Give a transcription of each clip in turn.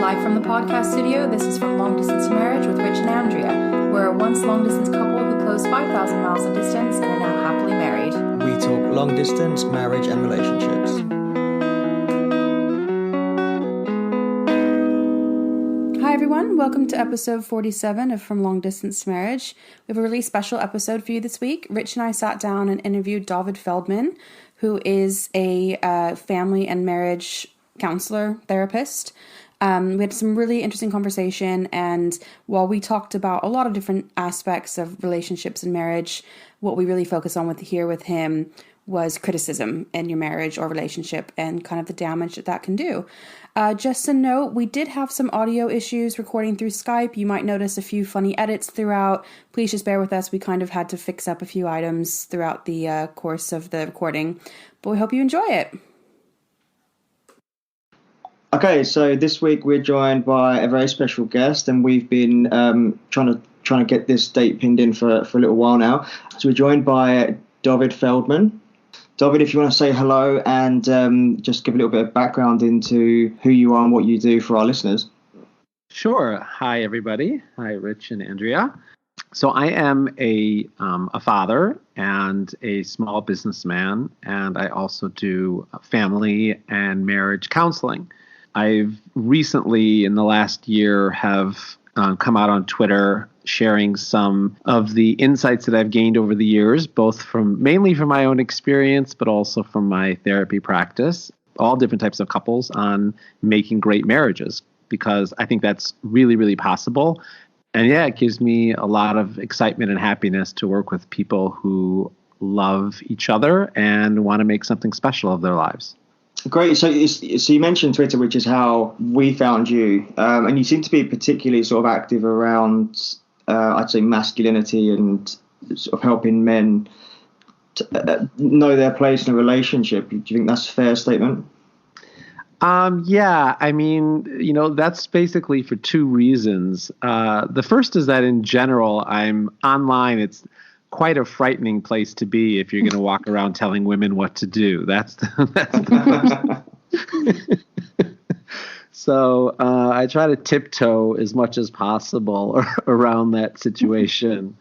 Live from the podcast studio, this is From Long Distance Marriage with Rich and Andrea. We're a once long-distance couple who closed 5,000 miles of distance and are now happily married. We talk long-distance, marriage and relationships. Hi everyone, welcome to episode 47 of From Long Distance Marriage. We have a really special episode for you this week. Rich and I sat down and interviewed Dovid Feldman, who is a family and marriage counselor, therapist. We had some really interesting conversation, and while we talked about a lot of different aspects of relationships and marriage, what we really focused on with him was criticism in your marriage or relationship and kind of the damage that can do. Just a note, we did have some audio issues recording through Skype. You might notice a few funny edits throughout. Please just bear with us. We kind of had to fix up a few items throughout the course of the recording, but we hope you enjoy it. Okay, so this week we're joined by a very special guest, and we've been trying to get this date pinned in for a little while now. So we're joined by Dovid Feldman. Dovid, if you want to say hello and just give a little bit of background into who you are and what you do for our listeners. Sure. Hi, everybody. Hi, Rich and Andrea. So I am a father and a small businessman, and I also do family and marriage counseling. I've recently, in the last year, have come out on Twitter sharing some of the insights that I've gained over the years, mainly from my own experience, but also from my therapy practice, all different types of couples, on making great marriages, because I think that's really, really possible. And yeah, it gives me a lot of excitement and happiness to work with people who love each other and want to make something special of their lives. Great. So you mentioned Twitter, which is how we found you, and you seem to be particularly sort of active around, I'd say, masculinity and sort of helping men to, know their place in a relationship. Do you think that's a fair statement? Yeah, I mean, that's basically for two reasons. The first is that in general, I'm online. It's quite a frightening place to be if you're going to walk around telling women what to do. That's the first. So I try to tiptoe as much as possible around that situation.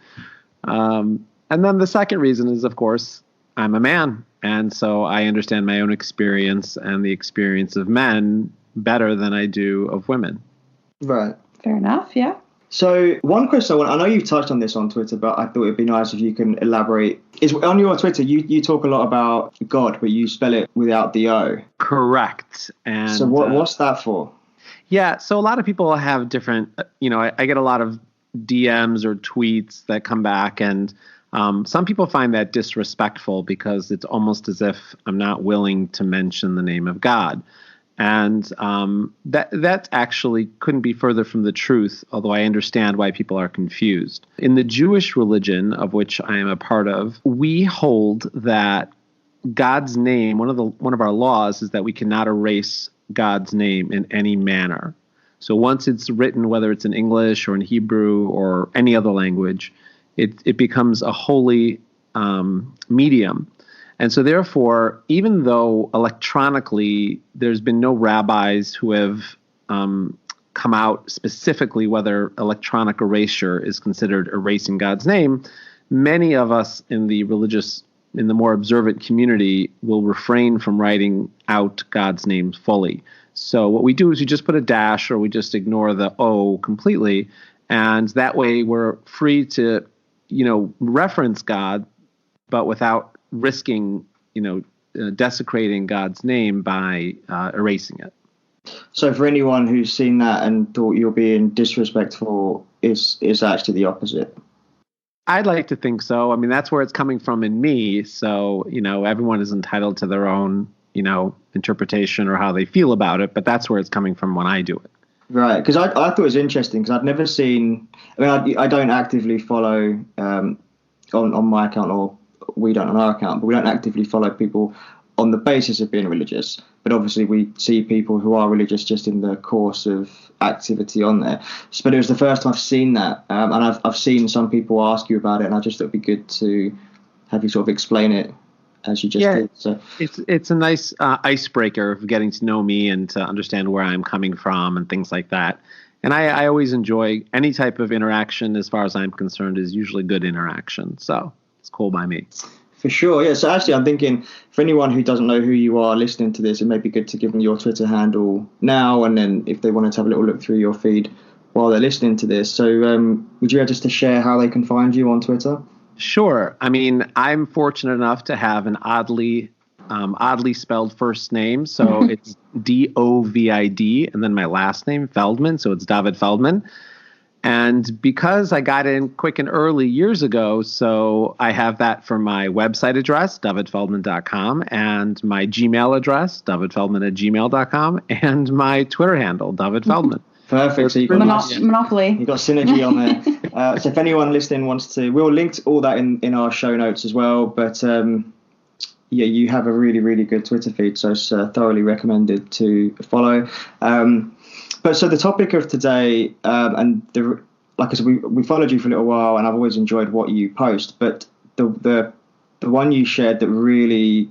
And then the second reason is, of course, I'm a man. And so I understand my own experience and the experience of men better than I do of women. Right. Fair enough, yeah. I know you've touched on this on Twitter, but I thought it'd be nice if you can elaborate. Is on your Twitter, you talk a lot about God, but you spell it without the O. Correct. And so what's that for? Yeah, so a lot of people have different, I get a lot of DMs or tweets that come back, and some people find that disrespectful because it's almost as if I'm not willing to mention the name of God. And that actually couldn't be further from the truth, although I understand why people are confused. In the Jewish religion, of which I am a part of, we hold that God's name, one of our laws is that we cannot erase God's name in any manner. So once it's written, whether it's in English or in Hebrew or any other language, it becomes a holy medium. And so therefore, even though electronically there's been no rabbis who have come out specifically whether electronic erasure is considered erasing God's name, many of us in the more observant community will refrain from writing out God's name fully. So what we do is we just put a dash, or we just ignore the O completely. And that way we're free to, reference God, but without risking, desecrating God's name by erasing it. So for anyone who's seen that and thought you're being disrespectful, is actually the opposite. I'd like to think so. I mean, that's where it's coming from in me. So, everyone is entitled to their own, interpretation or how they feel about it. But that's where it's coming from when I do it. Right. Because I thought it was interesting because I'd never seen, I don't actively follow on my account, or we don't on our account, but we don't actively follow people on the basis of being religious. But obviously we see people who are religious just in the course of activity on there. But it was the first time I've seen that. And I've seen some people ask you about it, and I just thought it'd be good to have you sort of explain it as you just did. So it's a nice icebreaker of getting to know me and to understand where I'm coming from and things like that. And I always enjoy any type of interaction, as far as I'm concerned, is usually good interaction. So it's cool by me. For sure, yeah. So actually, I'm thinking for anyone who doesn't know who you are listening to this, it may be good to give them your Twitter handle now, and then if they wanted to have a little look through your feed while they're listening to this. So would you have just to share how they can find you on Twitter? Sure. I mean, I'm fortunate enough to have an oddly spelled first name. So it's Dovid and then my last name, Feldman. So it's Dovid Feldman. And because I got in quick and early years ago, so I have that for my website address, dovidfeldman.com, and my Gmail address, dovidfeldman@gmail.com, and my Twitter handle, Dovid Feldman. Perfect. So you've got Monopoly. You've got synergy on there. So if anyone listening wants to, we'll link to all that in our show notes as well. But yeah, you have a really, really good Twitter feed, so it's thoroughly recommended to follow. But so the topic of today, like I said, we followed you for a little while, and I've always enjoyed what you post. But the one you shared that really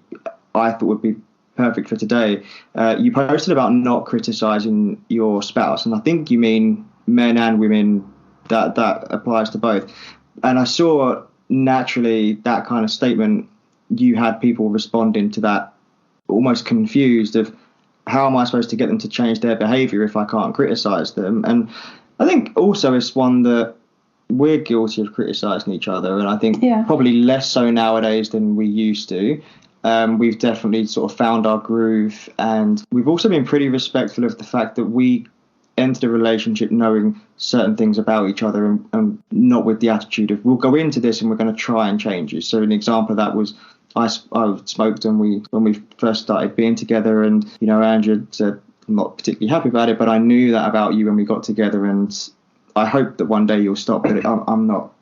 I thought would be perfect for today, you posted about not criticizing your spouse, and I think you mean men and women. That applies to both. And I saw naturally that kind of statement. You had people responding to that, almost confused of, how am I supposed to get them to change their behavior if I can't criticize them? And I think also it's one that we're guilty of criticizing each other. And I think probably less so nowadays than we used to. We've definitely sort of found our groove. And we've also been pretty respectful of the fact that we entered a relationship knowing certain things about each other and not with the attitude of, we'll go into this and we're going to try and change you. So an example of that was, I smoked when we first started being together, and Andrew said, I'm not particularly happy about it, but I knew that about you when we got together, and I hope that one day you'll stop. But I'm not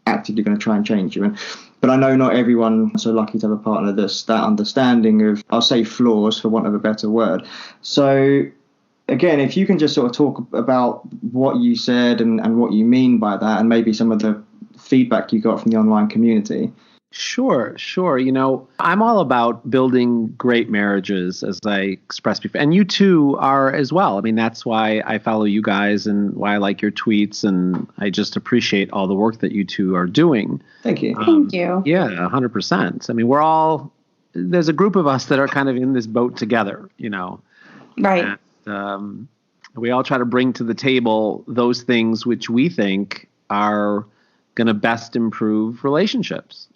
actively going to try and change you. But I know not everyone's so lucky to have a partner that's that understanding of, I'll say, flaws for want of a better word. So again, if you can just sort of talk about what you said and what you mean by that, and maybe some of the feedback you got from the online community. Sure. I'm all about building great marriages, as I expressed before. And you two are as well. I mean, that's why I follow you guys and why I like your tweets. And I just appreciate all the work that you two are doing. Thank you. Thank you. Yeah, 100%. I mean, there's a group of us that are kind of in this boat together, Right. And, we all try to bring to the table those things which we think are going to best improve relationships.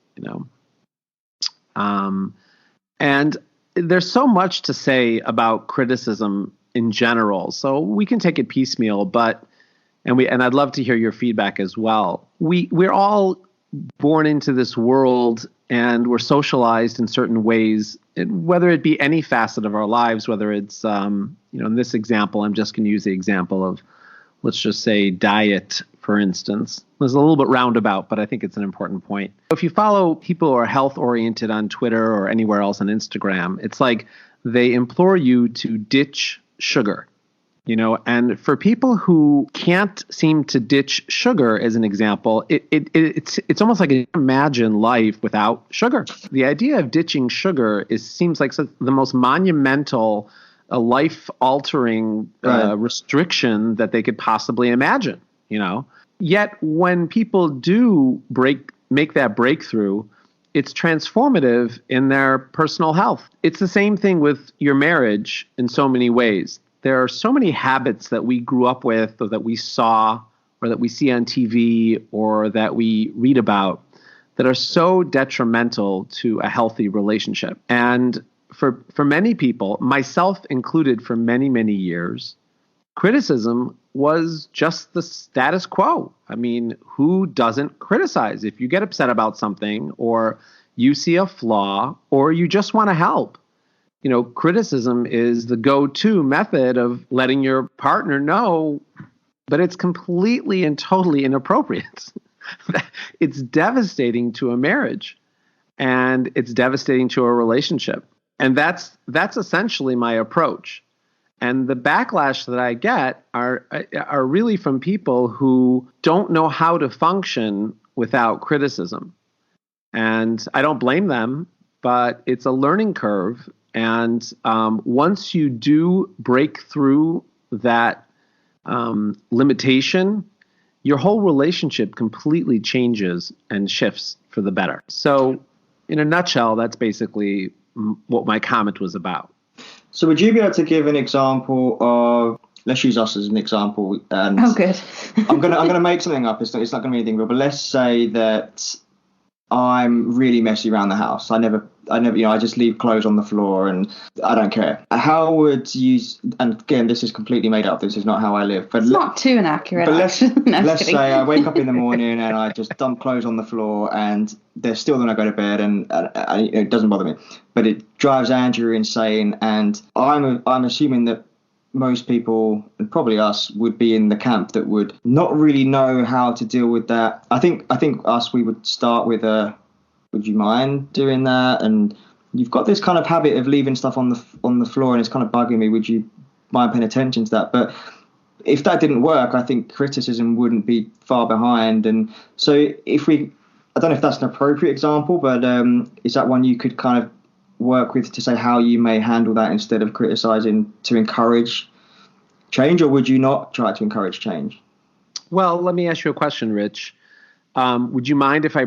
And there's so much to say about criticism in general, so we can take it piecemeal, and I'd love to hear your feedback as well. We're all born into this world, and we're socialized in certain ways, whether it be any facet of our lives, whether it's, in this example, I'm just going to use the example of, let's just say, diet, for instance. It's a little bit roundabout, but I think it's an important point. If you follow people who are health-oriented on Twitter or anywhere else on Instagram, it's like they implore you to ditch sugar, and for people who can't seem to ditch sugar, as an example, it's almost like imagine life without sugar. The idea of ditching sugar seems like the most monumental, life-altering restriction that they could possibly imagine, Yet when people do make that breakthrough, it's transformative in their personal health. It's the same thing with your marriage in so many ways. There are so many habits that we grew up with, or that we saw, or that we see on TV, or that we read about, that are so detrimental to a healthy relationship. And for many people, myself included, for many, many years, criticism was just the status quo. I mean, who doesn't criticize? If you get upset about something, or you see a flaw, or you just want to help, criticism is the go-to method of letting your partner know, but it's completely and totally inappropriate. It's devastating to a marriage, and it's devastating to a relationship. And that's essentially my approach. And the backlash that I get are really from people who don't know how to function without criticism. And I don't blame them. but it's a learning curve. And once you do break through that limitation, your whole relationship completely changes and shifts for the better. So in a nutshell, that's basically what my comment was about. So would you be able to give an example of, let's use us as an example. And oh, good. I'm gonna make something up. It's not going to be anything real, but let's say that I'm really messy around the house. I never, I just leave clothes on the floor and I don't care. How would you, and again, this is completely made up. This is not how I live. But it's not too inaccurate. But let's say I wake up in the morning and I just dump clothes on the floor and they're still going to go to bed and it doesn't bother me. But it drives Andrew insane. And I'm assuming that most people, and probably us, would be in the camp that would not really know how to deal with that. I think us, we would start with would you mind doing that? And you've got this kind of habit of leaving stuff on the floor and it's kind of bugging me. Would you mind paying attention to that? But if that didn't work, I think criticism wouldn't be far behind. And so I don't know if that's an appropriate example, but is that one you could kind of work with to say how you may handle that instead of criticizing to encourage change? Or would you not try to encourage change? Well, let me ask you a question, Rich. Would you mind if I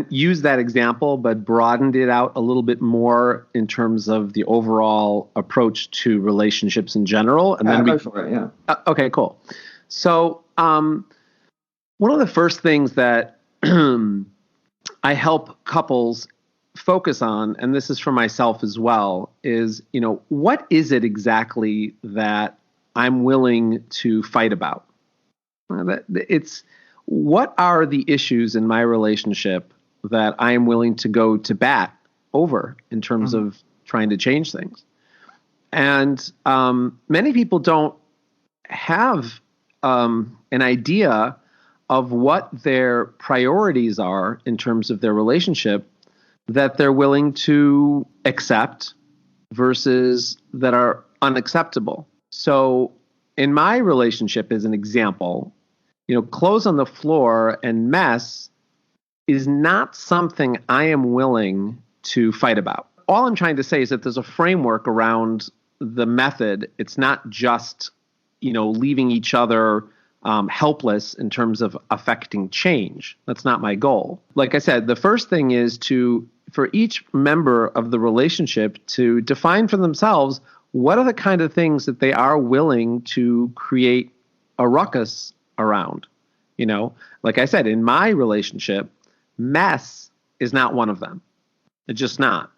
use that example, but broadened it out a little bit more in terms of the overall approach to relationships in general? And then go for it, yeah. Okay, cool. So one of the first things that I help couples focus on, and this is for myself as well, is, what is it exactly that I'm willing to fight about? What are the issues in my relationship that I am willing to go to bat over in terms of trying to change things? And many people don't have an idea of what their priorities are in terms of their relationship that they're willing to accept versus that are unacceptable. So in my relationship, as an example, clothes on the floor and mess is not something I am willing to fight about. All I'm trying to say is that there's a framework around the method. It's not just, leaving each other helpless in terms of affecting change. That's not my goal. Like I said, the first thing is for each member of the relationship to define for themselves what are the kind of things that they are willing to create a ruckus around. Like I said, in my relationship, mess is not one of them. It's just not.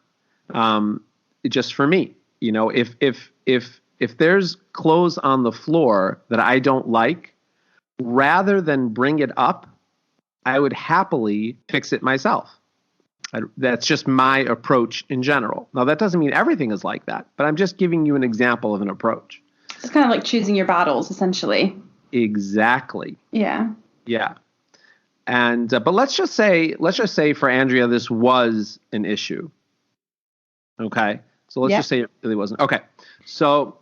Just for me, if there's clothes on the floor that I don't like, rather than bring it up, I would happily fix it myself. That's just my approach in general. Now, that doesn't mean everything is like that, but I'm just giving you an example of an approach. It's kind of like choosing your battles, essentially. Exactly. Yeah. Yeah. And but let's just say for Andrea, this was an issue. Okay. So let's just say it really wasn't. Okay. So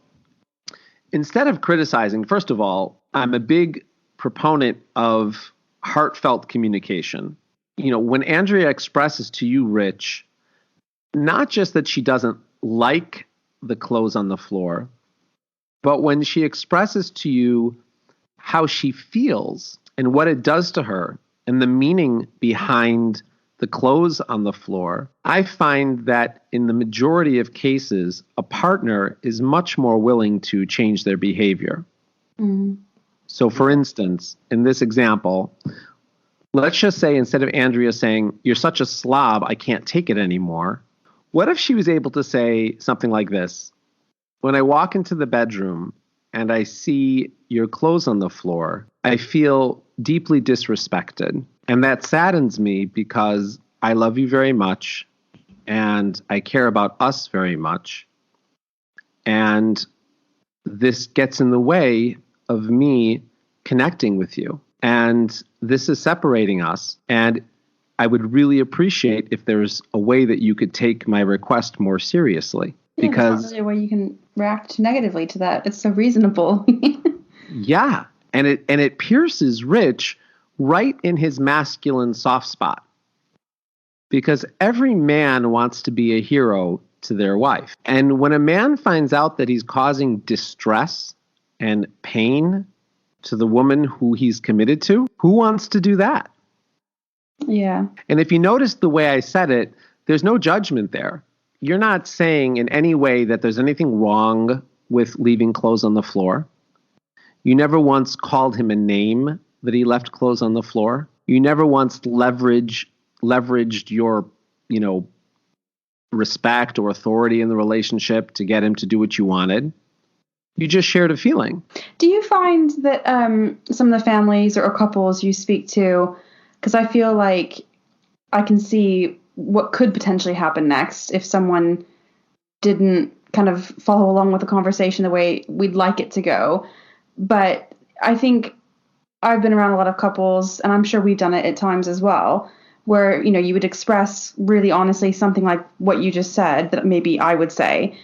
instead of criticizing, first of all, I'm a big proponent of heartfelt communication. When Andrea expresses to you, Rich, not just that she doesn't like the clothes on the floor, but when she expresses to you how she feels and what it does to her and the meaning behind the clothes on the floor, I find that in the majority of cases, a partner is much more willing to change their behavior. Mm-hmm. So for instance, in this example, let's just say instead of Andrea saying, "You're such a slob, I can't take it anymore," what if she was able to say something like this? "When I walk into the bedroom and I see your clothes on the floor, I feel deeply disrespected. And that saddens me because I love you very much and I care about us very much. And this gets in the way of me connecting with you. And this is separating us. And I would really appreciate if there's a way that you could take my request more seriously." Yeah, because there's not really a way you can react negatively to that. It's so reasonable. Yeah. And it pierces Rich right in his masculine soft spot. because every man wants to be a hero to their wife. And when a man finds out that he's causing distress and pain to the woman who he's committed to, who wants to do that? Yeah. And if you notice the way I said it, there's no judgment there. You're not saying in any way that there's anything wrong with leaving clothes on the floor. You never once called him a name that he left clothes on the floor. You never once leveraged your, respect or authority in the relationship to get him to do what you wanted. You just shared a feeling. Do you find that some of the families or couples you speak to, because I feel like I can see what could potentially happen next if someone didn't kind of follow along with the conversation the way we'd like it to go. But I think I've been around a lot of couples, and I'm sure we've done it at times as well, where, you would express really honestly something like what you just said that maybe I would say.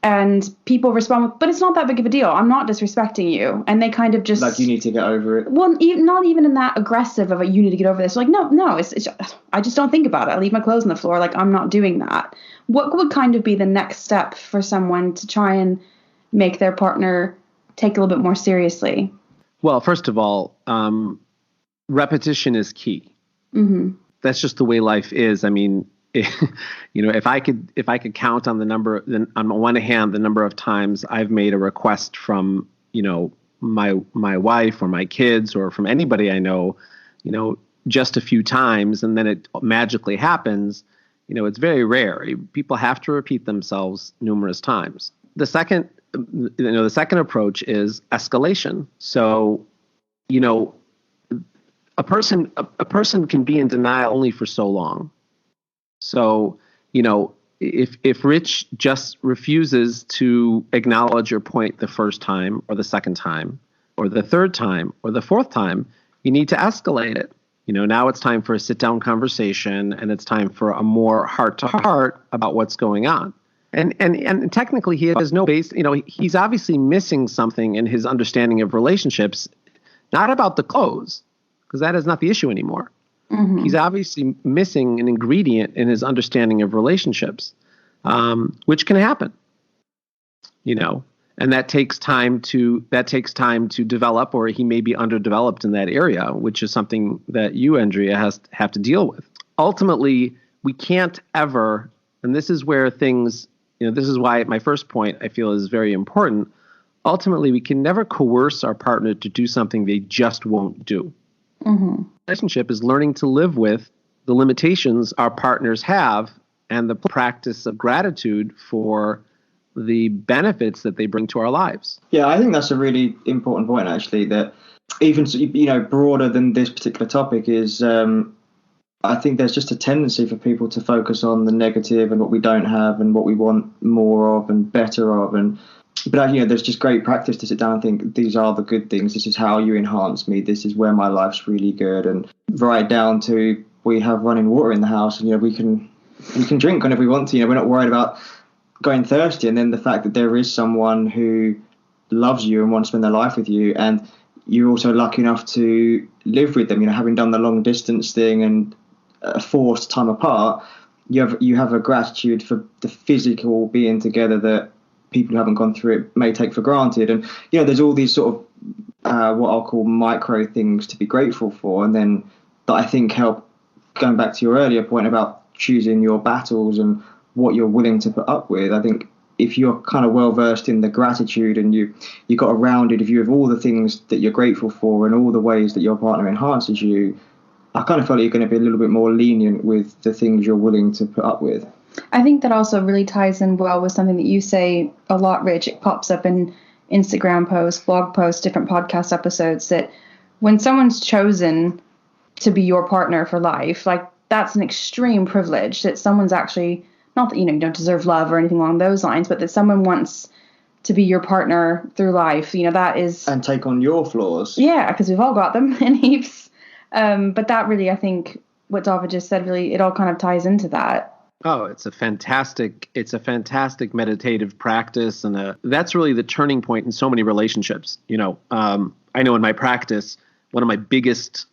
And people respond with, but it's not that big of a deal. I'm not disrespecting you. And they kind of just... Like, you need to get over it. Well, not even in that aggressive of a, you need to get over this. Like, no, it's I just don't think about it. I leave my clothes on the floor. Like, I'm not doing that. What would kind of be the next step for someone to try and make their partner take a little bit more seriously? Well, first of all, repetition is key. Mm-hmm. That's just the way life is. I mean, if I could count on on one hand, the number of times I've made a request from, my wife or my kids or from anybody I know, just a few times, and then it magically happens, it's very rare. People have to repeat themselves numerous times. The second approach is escalation. So, a person can be in denial only for so long. So, if Rich just refuses to acknowledge your point the first time or the second time or the third time or the fourth time, you need to escalate it. Now it's time for a sit-down conversation, and it's time for a more heart-to-heart about what's going on. And technically he has no base, he's obviously missing something in his understanding of relationships, not about the clothes, because that is not the issue anymore. Mm-hmm. He's obviously missing an ingredient in his understanding of relationships, which can happen, and that takes time to develop, or he may be underdeveloped in that area, which is something that you, Andrea, have to deal with. Ultimately, we can't ever, and this is where things, this is why my first point I feel is very important. Ultimately, we can never coerce our partner to do something they just won't do. Mm-hmm. Relationship is learning to live with the limitations our partners have and the practice of gratitude for the benefits that they bring to our lives. Yeah, I think that's a really important point, actually, that even, broader than this particular topic is, I think there's just a tendency for people to focus on the negative and what we don't have and what we want more of and better of. But there's just great practice to sit down and think, these are the good things. This is how you enhance me. This is where my life's really good. And right down to, we have running water in the house, and we can drink whenever we want to. We're not worried about going thirsty. And then the fact that there is someone who loves you and wants to spend their life with you, and you're also lucky enough to live with them. Having done the long distance thing and a forced time apart, you have a gratitude for the physical being together that people who haven't gone through it may take for granted. And there's all these sort of what I'll call micro things to be grateful for, and then that I think help, going back to your earlier point about choosing your battles and what you're willing to put up with. I think if you're kind of well versed in the gratitude and you got a rounded view of all the things that you're grateful for and all the ways that your partner enhances you, I kind of feel like you're going to be a little bit more lenient with the things you're willing to put up with. I think that also really ties in well with something that you say a lot, Rich. It pops up in Instagram posts, blog posts, different podcast episodes, that when someone's chosen to be your partner for life, like, that's an extreme privilege, that someone's actually, not that, you don't deserve love or anything along those lines, but that someone wants to be your partner through life, that is... And take on your flaws. Yeah, because we've all got them in heaps. But that really, I think, what Dovid just said, really, it all kind of ties into that. Oh, it's a fantastic meditative practice. And that's really the turning point in so many relationships. I know in my practice, one of my biggest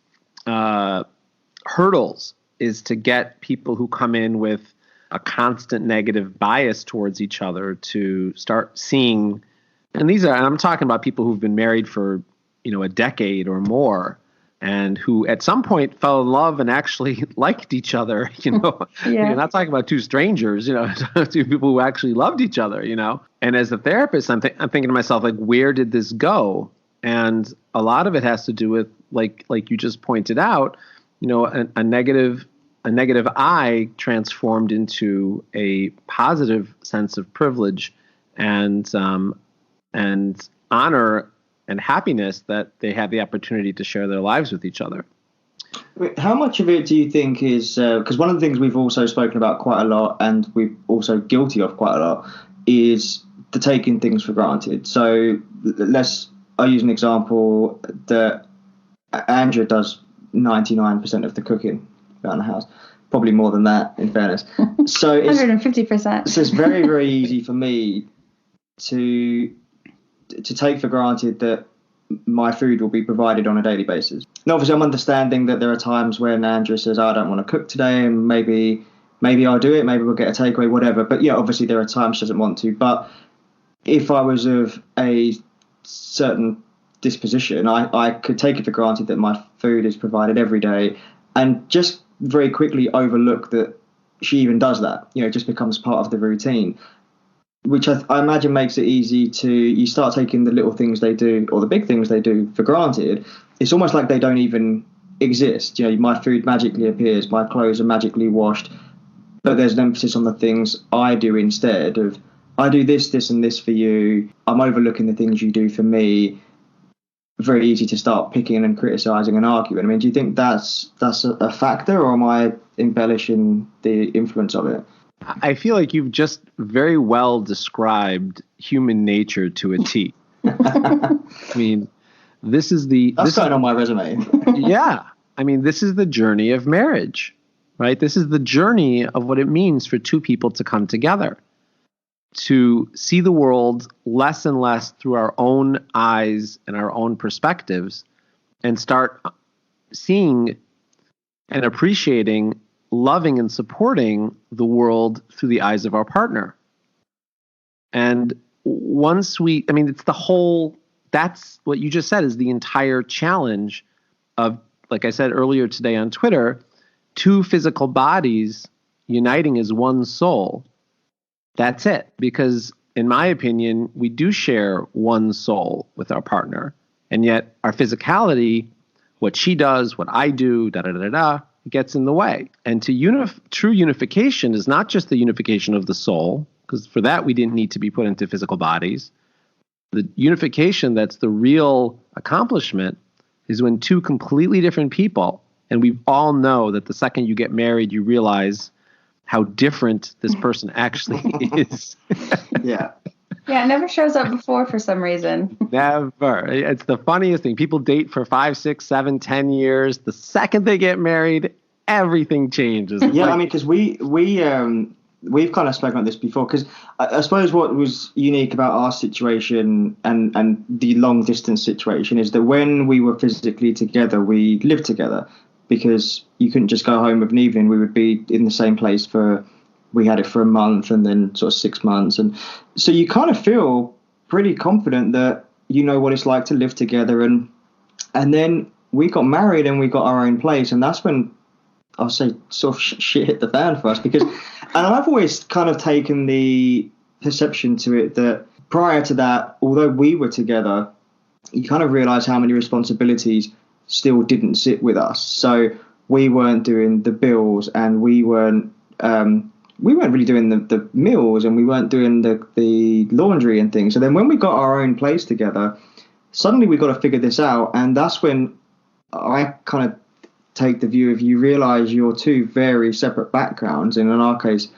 hurdles is to get people who come in with a constant negative bias towards each other to start seeing, and I'm talking about people who've been married for, a decade or more, and who at some point fell in love and actually liked each other, Yeah. You're not talking about two strangers, two people who actually loved each other, And as a therapist, I'm thinking to myself, like, where did this go? And a lot of it has to do with, like you just pointed out, a negative I transformed into a positive sense of privilege and honor and happiness that they had the opportunity to share their lives with each other. How much of it do you think is, because one of the things we've also spoken about quite a lot, and we're also guilty of quite a lot, is the taking things for granted. So I'll use an example that Andrea does 99% of the cooking around the house, probably more than that, in fairness. So 150%. So it's very, very easy for me to take for granted that my food will be provided on a daily basis. And obviously, I'm understanding that there are times when Andrea says, I don't want to cook today, and maybe I'll do it, maybe we'll get a takeaway, whatever. But yeah, obviously there are times she doesn't want to. But if I was of a certain disposition, I could take it for granted that my food is provided every day, and just very quickly overlook that she even does that. It just becomes part of the routine, which I imagine makes it easy you start taking the little things they do or the big things they do for granted. It's almost like they don't even exist. My food magically appears, my clothes are magically washed, but there's an emphasis on the things I do instead of, I do this, this, and this for you. I'm overlooking the things you do for me. Very easy to start picking and criticizing and arguing. I mean, do you think that's a factor, or am I embellishing the influence of it? I feel like you've just very well described human nature to a T. I mean, that's going on my resume. Yeah. I mean, this is the journey of marriage, right? This is the journey of what it means for two people to come together, to see the world less and less through our own eyes and our own perspectives, and start seeing and appreciating, loving and supporting the world through the eyes of our partner. And that's what you just said is the entire challenge of, like I said earlier today on Twitter, two physical bodies uniting as one soul. That's it. Because in my opinion, we do share one soul with our partner. And yet our physicality, what she does, what I do, gets in the way. And true unification is not just the unification of the soul, because for that we didn't need to be put into physical bodies. The unification that's the real accomplishment is when two completely different people, and we all know that the second you get married, you realize how different this person actually is. Yeah. Yeah, it never shows up before for some reason. Never. It's the funniest thing. People date for 5, 6, 7, 10 years. The second they get married, everything changes. Yeah, I mean, because we've kind of spoken about this before, because I suppose what was unique about our situation and the long distance situation is that when we were physically together, we lived together, because you couldn't just go home of an evening. We would be in the same place we had it for a month and then sort of 6 months. And so you kind of feel pretty confident that you know what it's like to live together. And then we got married and we got our own place. And that's when I'll say sort of shit hit the fan for us, because, and I've always kind of taken the perception to it that prior to that, although we were together, you kind of realize how many responsibilities still didn't sit with us. So we weren't doing the bills, and we weren't really doing the meals, and we weren't doing the laundry and things. So then when we got our own place together, suddenly we got to figure this out. And that's when I kind of take the view of, you realize you're two very separate backgrounds, and in our case,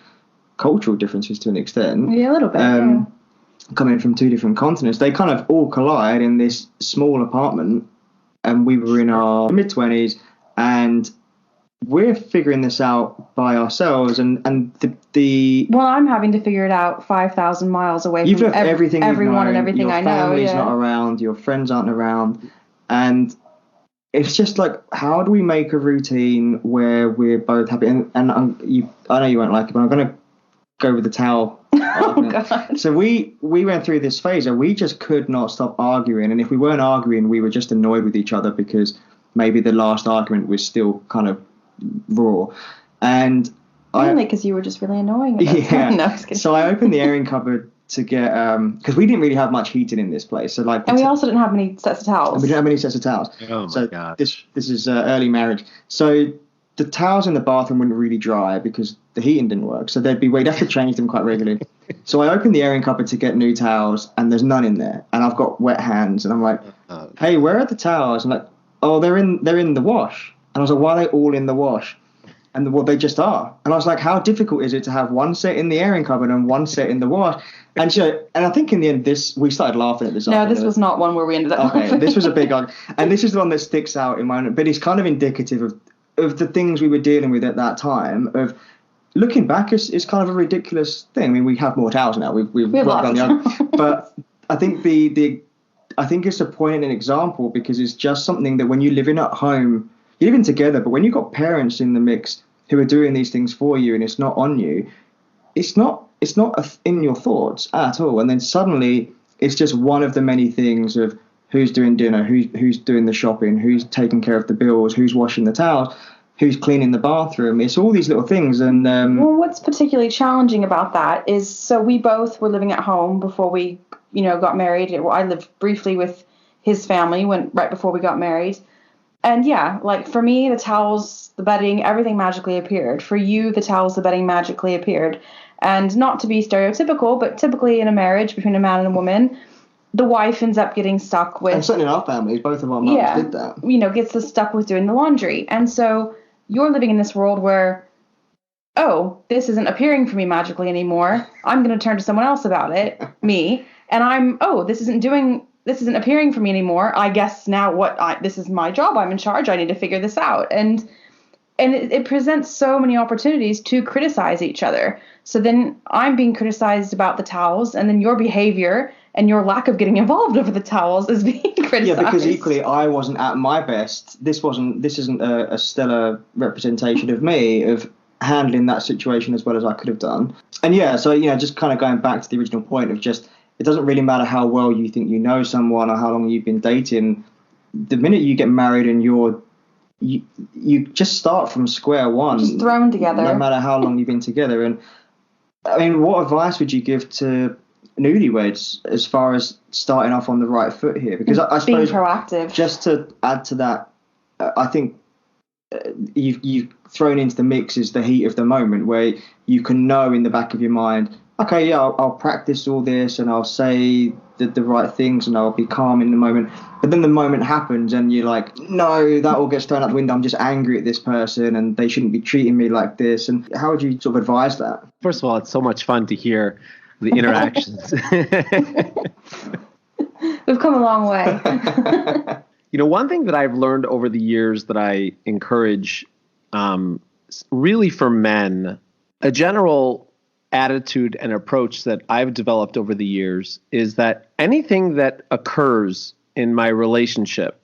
cultural differences to an extent. Yeah, a little bit, yeah. Coming from two different continents, they kind of all collide in this small apartment, and we were in our mid-20s, and we're figuring this out by ourselves, and the well, I'm having to figure it out 5,000 miles away you've from left everything everyone you've known, and everything your I know. family's Yeah. not around, your friends aren't around, and it's just like, how do we make a routine where we're both happy? And I know you won't like it, but I'm going to go with the towel. Oh, God. So we went through this phase where we just could not stop arguing. And if we weren't arguing, we were just annoyed with each other because maybe the last argument was still kind of raw. And mainly because you were just really annoying. Yeah. No, I was kidding. So I opened the airing cupboard to get, because we didn't really have much heating in this place. So like, and we also didn't have many sets of towels. And we didn't have many sets of towels. Oh my God. This is early marriage. So the towels in the bathroom wouldn't really dry because the heating didn't work. So we'd have to change them quite regularly. So I opened the airing cupboard to get new towels, and there's none in there. And I've got wet hands, and I'm like, hey, where are the towels? I'm like, oh, they're in the wash. And I was like, why are they all in the wash? And well, they just are. And I was like, how difficult is it to have one set in the airing cupboard and one set in the wash? And I think in the end, we started laughing at this. No, this was not one where we ended up laughing. This was a big argument. And this is the one that sticks out in my own, but it's kind of indicative of the things we were dealing with at that time. Of looking back, it's kind of a ridiculous thing. I mean, we have more towels now. We've worked on the other. But I think I think it's a point and an example, because it's just something that when you're living at home, you're living together, but when you've got parents in the mix who are doing these things for you and it's not on you, it's not in your thoughts at all. And then suddenly it's just one of the many things of who's doing dinner, who's doing the shopping, who's taking care of the bills, who's washing the towels, who's cleaning the bathroom. It's all these little things. And well, what's particularly challenging about that is, so we both were living at home before we, got married. I lived briefly with his family right before we got married. And yeah, like for me, the towels, the bedding, everything magically appeared. For you, the towels, the bedding magically appeared. And not to be stereotypical, but typically in a marriage between a man and a woman, the wife ends up getting stuck with... And certainly in our families, both of our moms did that. Gets stuck with doing the laundry. And so you're living in this world where, oh, this isn't appearing for me magically anymore. I'm going to turn to someone else about it, me. And this isn't appearing for me anymore. I guess now this is my job. I'm in charge. I need to figure this out. And it presents so many opportunities to criticize each other. So then I'm being criticized about the towels, and then your behavior and your lack of getting involved over the towels is being criticized. Yeah, because equally I wasn't at my best. This isn't a stellar representation of me, of handling that situation as well as I could have done. And yeah, so just kind of going back to the original point of just, it doesn't really matter how well you think you know someone or how long you've been dating. The minute you get married and you just start from square one. Just thrown together. No matter how long you've been together. And I mean, what advice would you give to newlyweds as far as starting off on the right foot here? Because I suppose being proactive. Just to add to that, I think you've thrown into the mix is the heat of the moment, where you can know in the back of your mind, okay, yeah, I'll practice all this and I'll say the right things and I'll be calm in the moment. But then the moment happens and you're like, no, that all gets thrown out the window. I'm just angry at this person and they shouldn't be treating me like this. And how would you sort of advise that? First of all, it's so much fun to hear the interactions. We've come a long way. One thing that I've learned over the years that I encourage, really for men, a general attitude and approach that I've developed over the years is that anything that occurs in my relationship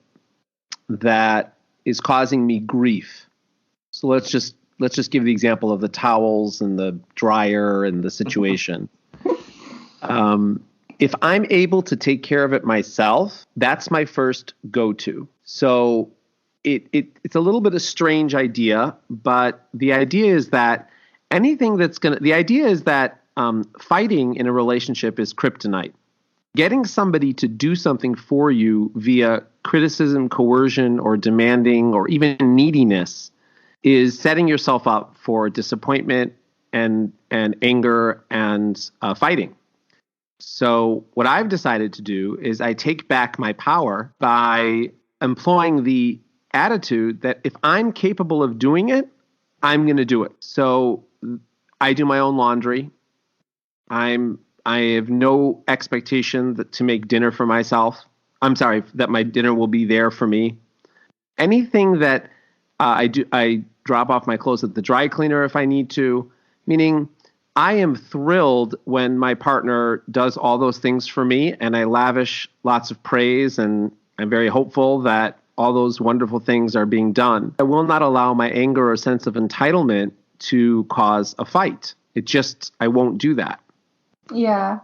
that is causing me grief. So let's just give the example of the towels and the dryer and the situation. If I'm able to take care of it myself, that's my first go-to. So it's a little bit of a strange idea, but the idea is that fighting in a relationship is kryptonite. Getting somebody to do something for you via criticism, coercion, or demanding, or even neediness is setting yourself up for disappointment and anger and fighting. So what I've decided to do is I take back my power by employing the attitude that if I'm capable of doing it, I'm going to do it. So I do my own laundry. I have no expectation to make dinner for myself. I'm sorry, that my dinner will be there for me. Anything that I do, I drop off my clothes at the dry cleaner if I need to, meaning I am thrilled when my partner does all those things for me, and I lavish lots of praise, and I'm very hopeful that all those wonderful things are being done. I will not allow my anger or sense of entitlement to cause a fight. I won't do that. Yeah.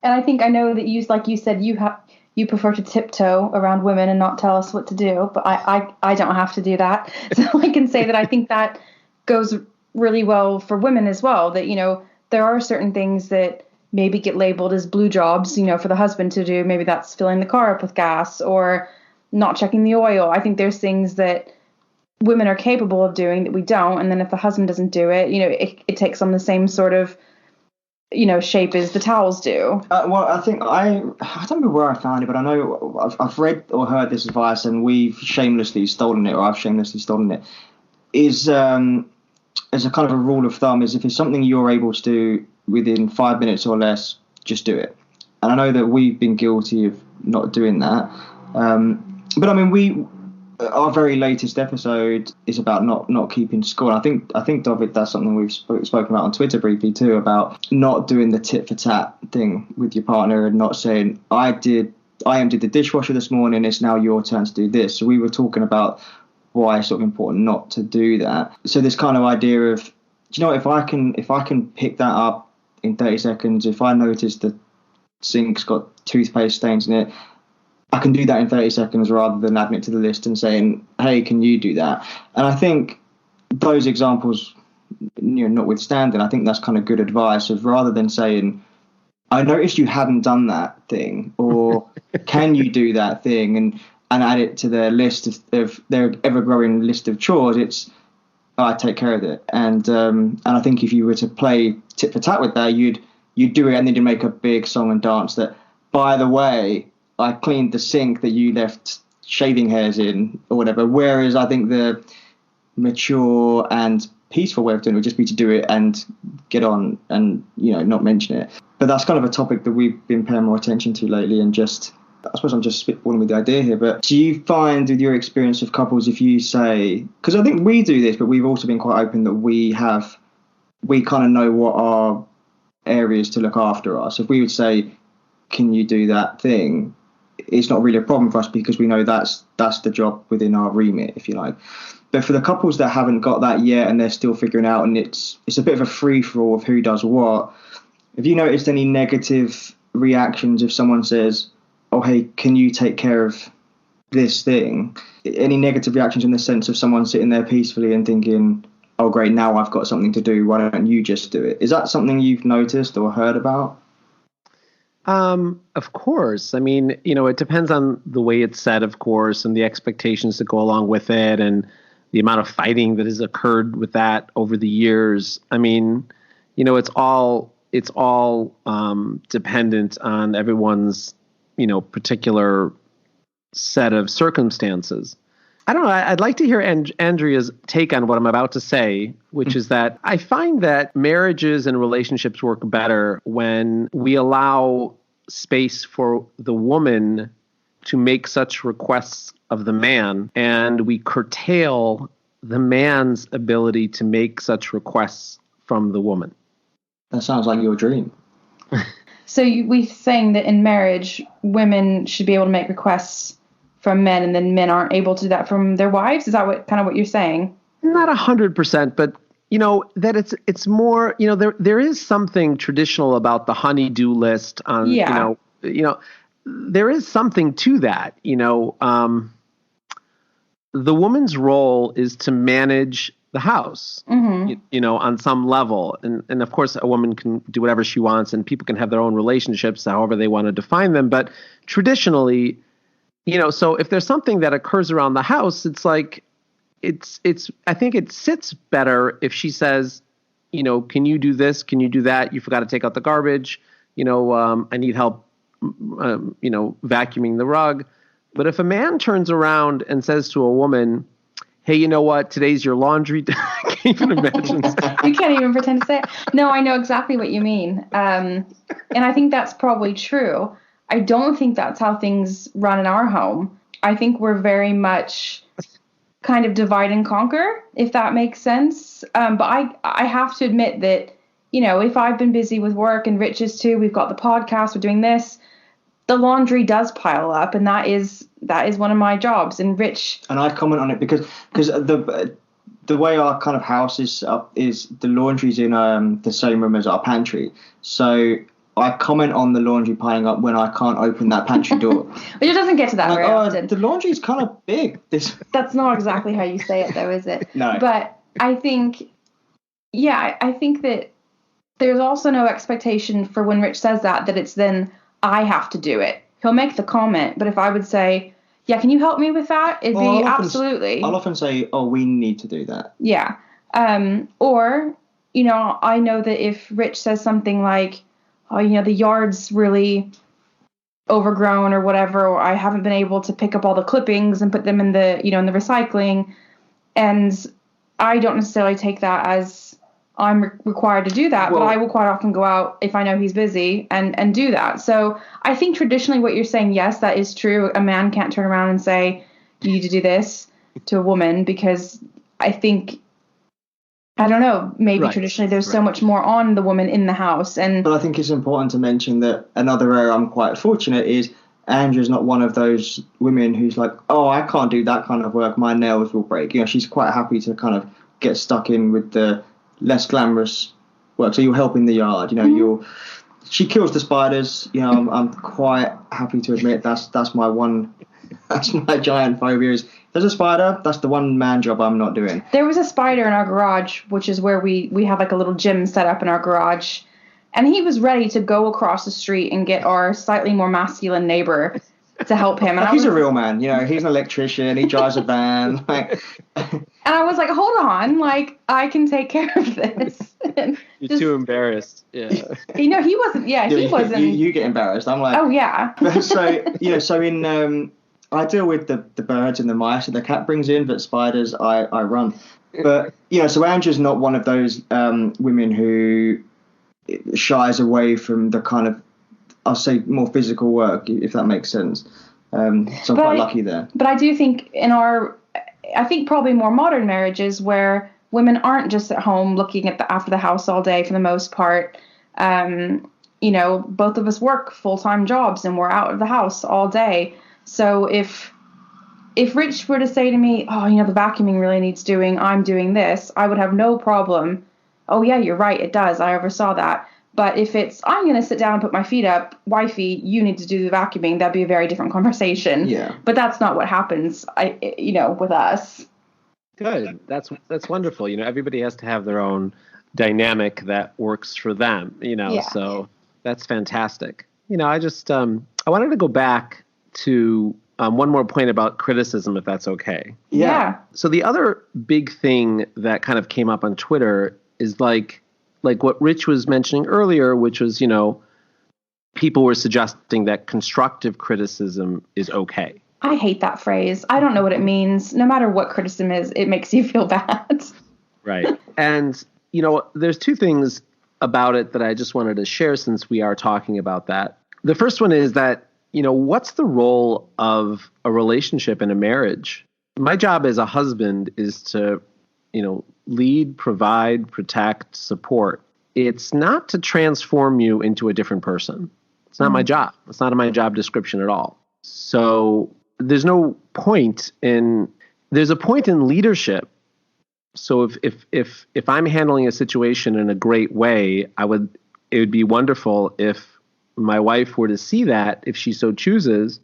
And I think I know that like you said, you prefer to tiptoe around women and not tell us what to do, but I don't have to do that. So I can say that I think that goes really well for women as well, that, there are certain things that maybe get labeled as blue jobs, for the husband to do. Maybe that's filling the car up with gas or not checking the oil. I think there's things that women are capable of doing that we don't. And then if the husband doesn't do it, it takes on the same sort of, shape as the towels do. Well, I think I don't know where I found it, but I know I've read or heard this advice, and we've shamelessly stolen it, or I've shamelessly stolen it. Is as a kind of a rule of thumb, is if it's something you're able to do within 5 minutes or less, just do it. And I know that we've been guilty of not doing that. But I mean, our very latest episode is about not keeping score. I think Dovid, that's something we've spoken about on Twitter briefly too, about not doing the tit for tat thing with your partner and not saying, I emptied the dishwasher this morning, it's now your turn to do this. So we were talking about why it's sort of important not to do that. So this kind of idea of, do you know, if I can pick that up in 30 seconds, if I notice the sink's got toothpaste stains in it, I can do that in 30 seconds rather than adding it to the list and saying, hey, can you do that? And I think those examples, notwithstanding, I think that's kind of good advice of, rather than saying, I noticed you hadn't done that thing, or can you do that thing, and add it to their list of their ever-growing list of chores, it's, I take care of it. And I think if you were to play tit for tat with that, you'd do it, and then you'd make a big song and dance that, by the way, I cleaned the sink that you left shaving hairs in, or whatever. Whereas I think the mature and peaceful way of doing it would just be to do it and get on and, not mention it. But that's kind of a topic that we've been paying more attention to lately, and just, I suppose I'm just spitballing with the idea here, but do you find with your experience of couples, if you say, because I think we do this, but we've also been quite open that we kind of know what our areas to look after are. So if we would say, can you do that thing? It's not really a problem for us because we know that's the job within our remit, if you like. But for the couples that haven't got that yet and they're still figuring out, and it's a bit of a free-for-all of who does what, have you noticed any negative reactions if someone says, oh, hey, can you take care of this thing? Any negative reactions in the sense of someone sitting there peacefully and thinking, oh, great, now I've got something to do, why don't you just do it? Is that something you've noticed or heard about? Of course. I mean, it depends on the way it's said, of course, and the expectations that go along with it, and the amount of fighting that has occurred with that over the years. I mean, it's all dependent on everyone's, particular set of circumstances. I don't know. I'd like to hear Andrea's take on what I'm about to say, which is that I find that marriages and relationships work better when we allow space for the woman to make such requests of the man, and we curtail the man's ability to make such requests from the woman. That sounds like your dream. So we're saying that in marriage, women should be able to make requests from men, and then men aren't able to do that from their wives? Is that what you're saying? Not 100%, but that it's more, there is something traditional about the honeydo list on, there is something to that, the woman's role is to manage the house, on some level. And of course, a woman can do whatever she wants, and people can have their own relationships, however they want to define them. But traditionally, so if there's something that occurs around the house, it's like, I think it sits better if she says, can you do this? Can you do that? You forgot to take out the garbage. I need help, vacuuming the rug. But if a man turns around and says to a woman, hey, you know what? Today's your laundry day. I can't even imagine. You can't even pretend to say it. No, I know exactly what you mean. And I think that's probably true. I don't think that's how things run in our home. I think we're very much kind of divide and conquer, if that makes sense. But I have to admit that, if I've been busy with work and Rich is too, we've got the podcast, we're doing this, the laundry does pile up, and that is one of my jobs. And Rich, and I comment on it because the way our kind of house is up is the laundry's in the same room as our pantry. So I comment on the laundry piling up when I can't open that pantry door. Which it doesn't get to that very often. The laundry's kind of big. That's not exactly how you say it, though, is it? No. But I think, I think that there's also no expectation for when Rich says that it's then I have to do it. He'll make the comment, but if I would say, yeah, can you help me with that? It'd be absolutely. I'll often say, oh, we need to do that. Yeah. Or, I know that if Rich says something like, oh, the yard's really overgrown or whatever, or I haven't been able to pick up all the clippings and put them in the, in the recycling. And I don't necessarily take that as I'm required to do that, but I will quite often go out if I know he's busy and do that. So I think traditionally what you're saying, yes, that is true. A man can't turn around and say, you need to do this to a woman, because I think, I don't know, maybe traditionally there's so much more on the woman in the house. But I think it's important to mention that another area I'm quite fortunate is Andrea's not one of those women who's like, oh, I can't do that kind of work, my nails will break. She's quite happy to kind of get stuck in with the less glamorous work. So you'll help in the yard, she kills the spiders. I'm quite happy to admit that's my giant phobia is, if there's a spider, that's the one man job I'm not doing. There was a spider in our garage, which is where we have like a little gym set up in our garage. And he was ready to go across the street and get our slightly more masculine neighbor to help him. And he's a real man, he's an electrician, he drives a van. And I was like, hold on, I can take care of this. You're too embarrassed. Yeah. He wasn't. Yeah, he wasn't. You get embarrassed. I'm like, oh yeah. So in I deal with the birds and the mice that the cat brings in, but spiders I run. But so Andrew's not one of those women who shies away from the kind of, I'll say, more physical work, if that makes sense. So I'm quite lucky there. But I do think I think probably more modern marriages where women aren't just at home looking after the house all day for the most part. Both of us work full-time jobs and we're out of the house all day. So if Rich were to say to me, oh, the vacuuming really needs doing, I'm doing this, I would have no problem. Oh yeah, you're right, it does. I oversaw that. But if it's, I'm going to sit down and put my feet up, wifey, you need to do the vacuuming, that'd be a very different conversation. Yeah. But that's not what happens, with us. Good. That's wonderful. Everybody has to have their own dynamic that works for them, so that's fantastic. I just, I wanted to go back to one more point about criticism, if that's okay. Yeah. So the other big thing that kind of came up on Twitter is like what Rich was mentioning earlier, which was, people were suggesting that constructive criticism is okay. I hate that phrase. I don't know what it means. No matter what criticism is, it makes you feel bad. Right. And, there's two things about it that I just wanted to share since we are talking about that. The first one is that, what's the role of a relationship in a marriage? My job as a husband is to, lead, provide, protect, support. It's not to transform you into a different person. It's not my job. It's not in my job description at all. So there's a point in leadership. So if I'm handling a situation in a great way, it would be wonderful if my wife were to see that, if she so chooses,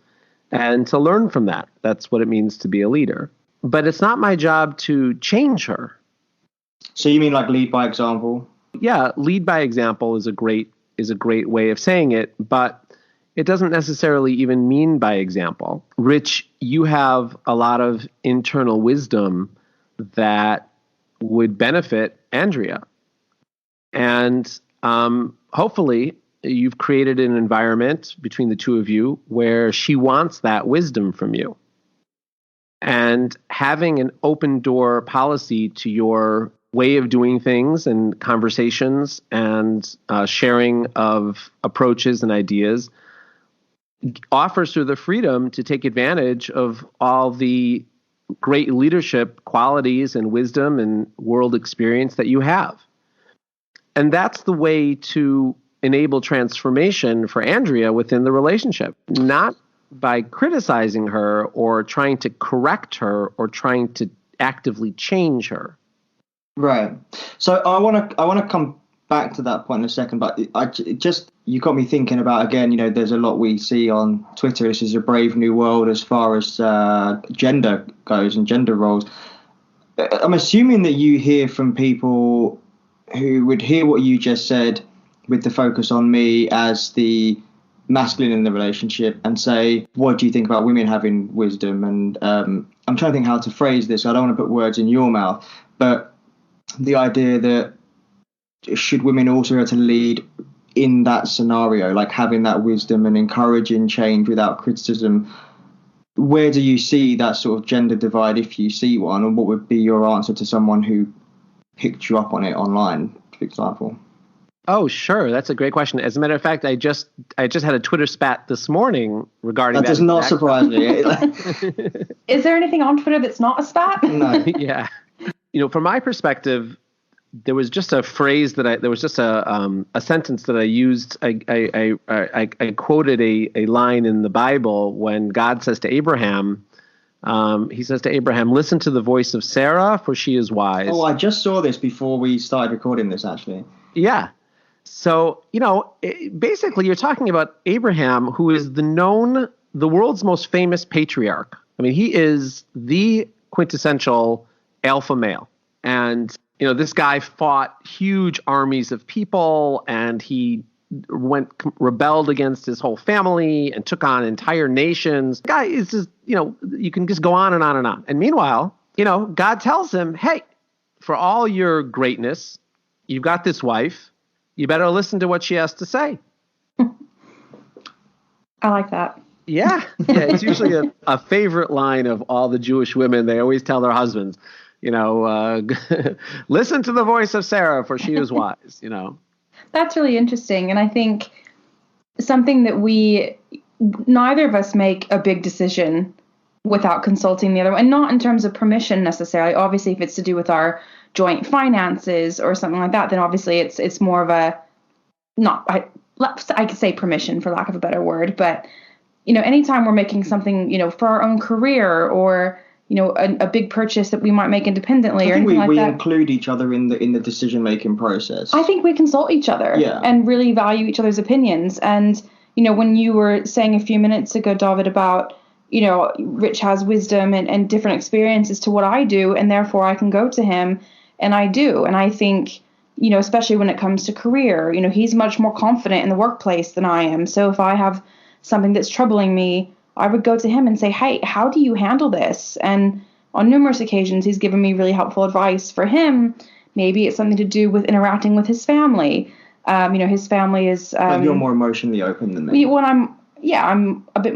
and to learn from that. That's what it means to be a leader. But it's not my job to change her. So you mean like lead by example? Yeah, lead by example is a great way of saying it, but it doesn't necessarily even mean by example. Rich, you have a lot of internal wisdom that would benefit Andrea. And hopefully you've created an environment between the two of you where she wants that wisdom from you. And having an open door policy to your way of doing things and conversations and sharing of approaches and ideas offers her the freedom to take advantage of all the great leadership qualities and wisdom and world experience that you have. And that's the way to enable transformation for Andrea within the relationship, not by criticizing her or trying to correct her or trying to actively change her. Right. So I want to come back to that point in a second, but you got me thinking about, again, you know, there's a lot we see on Twitter. This is a brave new world as far as gender goes and gender roles. I'm assuming that you hear from people who would hear what you just said with the focus on me as the masculine in the relationship and say, what do you think about women having wisdom? And I'm trying to think how to phrase this. I don't want to put words in your mouth, but the idea that should women also be able to lead in that scenario, like having that wisdom and encouraging change without criticism? Where do you see that sort of gender divide, if you see one, and what would be your answer to someone who picked you up on it online, for example? Oh, sure. That's a great question. As a matter of fact, I just had a Twitter spat this morning regarding that. Does not surprise me. Is there anything on Twitter that's not a spat? No. Yeah. You know, from my perspective, there was just a phrase there was just a sentence that I used. I quoted a line in the Bible when God says to Abraham, he says to Abraham, listen to the voice of Sarah, for she is wise. Oh, I just saw this before we started recording this, actually. Yeah. So, you know, basically you're talking about Abraham, who is the world's most famous patriarch. I mean, he is the quintessential alpha male. And, you know, this guy fought huge armies of people, and he rebelled against his whole family and took on entire nations. The guy is just, you know, you can just go on and on and on. And meanwhile, you know, God tells him, hey, for all your greatness, you've got this wife. You better listen to what she has to say. I like that. Yeah. It's usually a favorite line of all the Jewish women. They always tell their husbands, you know, listen to the voice of Sarah, for she is wise, you know. That's really interesting. And I think something that neither of us make a big decision without consulting the other one, and not in terms of permission necessarily. Obviously, if it's to do with our joint finances or something like that, then obviously it's more of a, I could say permission for lack of a better word, but, you know, anytime we're making something, you know, for our own career or, you know, a big purchase that we might make independently or anything like that. We include each other in the decision-making process. I think we consult each other and really value each other's opinions. And, you know, when you were saying a few minutes ago, Dovid, about, you know, Rich has wisdom and different experiences to what I do, and therefore I can go to him, and I do. And I think, you know, especially when it comes to career, you know, he's much more confident in the workplace than I am. So if I have something that's troubling me, I would go to him and say, hey, how do you handle this? And on numerous occasions, he's given me really helpful advice. For him, maybe it's something to do with interacting with his family. You know, his family is... you're more emotionally open than me. When I'm a bit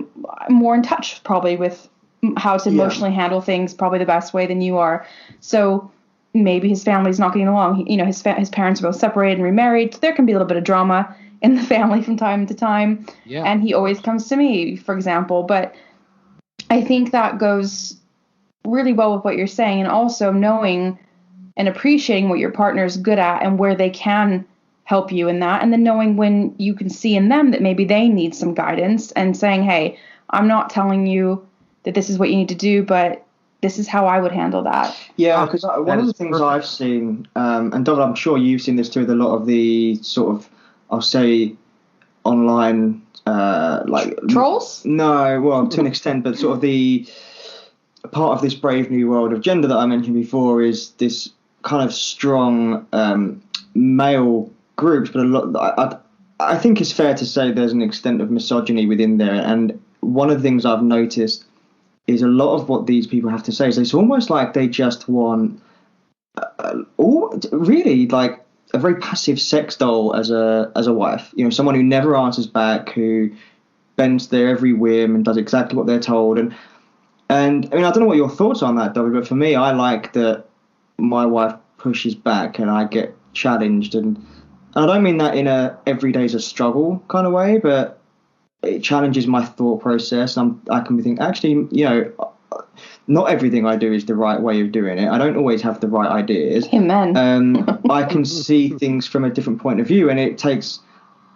more in touch probably with how to emotionally handle things, probably the best way than you are. So maybe his family's not getting along. You know, his parents are both separated and remarried. So there can be a little bit of drama in the family from time to time. Yeah. And he always comes to me, for example. But I think that goes really well with what you're saying, and also knowing and appreciating what your partner is good at and where they can help you in that. And then knowing when you can see in them that maybe they need some guidance, and saying, hey, I'm not telling you that this is what you need to do, but this is how I would handle that. Yeah, because one of the things I've seen, and Doug, I'm sure you've seen this too, with a lot of the sort of, I'll say, online, like... Trolls? No, well, to an extent, but sort of the part of this brave new world of gender that I mentioned before is this kind of strong male groups, but a lot... I think it's fair to say there's an extent of misogyny within there, and one of the things I've noticed is a lot of what these people have to say is it's almost like they just want really like a very passive sex doll as a wife. You know, someone who never answers back, who bends their every whim and does exactly what they're told. And I mean, I don't know what your thoughts are on that, Dovid, but for me, I like that my wife pushes back and I get challenged. And I don't mean that in a every day's a struggle kind of way, but it challenges my thought process. I can think, actually, you know, not everything I do is the right way of doing it. I don't always have the right ideas. Amen. I can see things from a different point of view, and it takes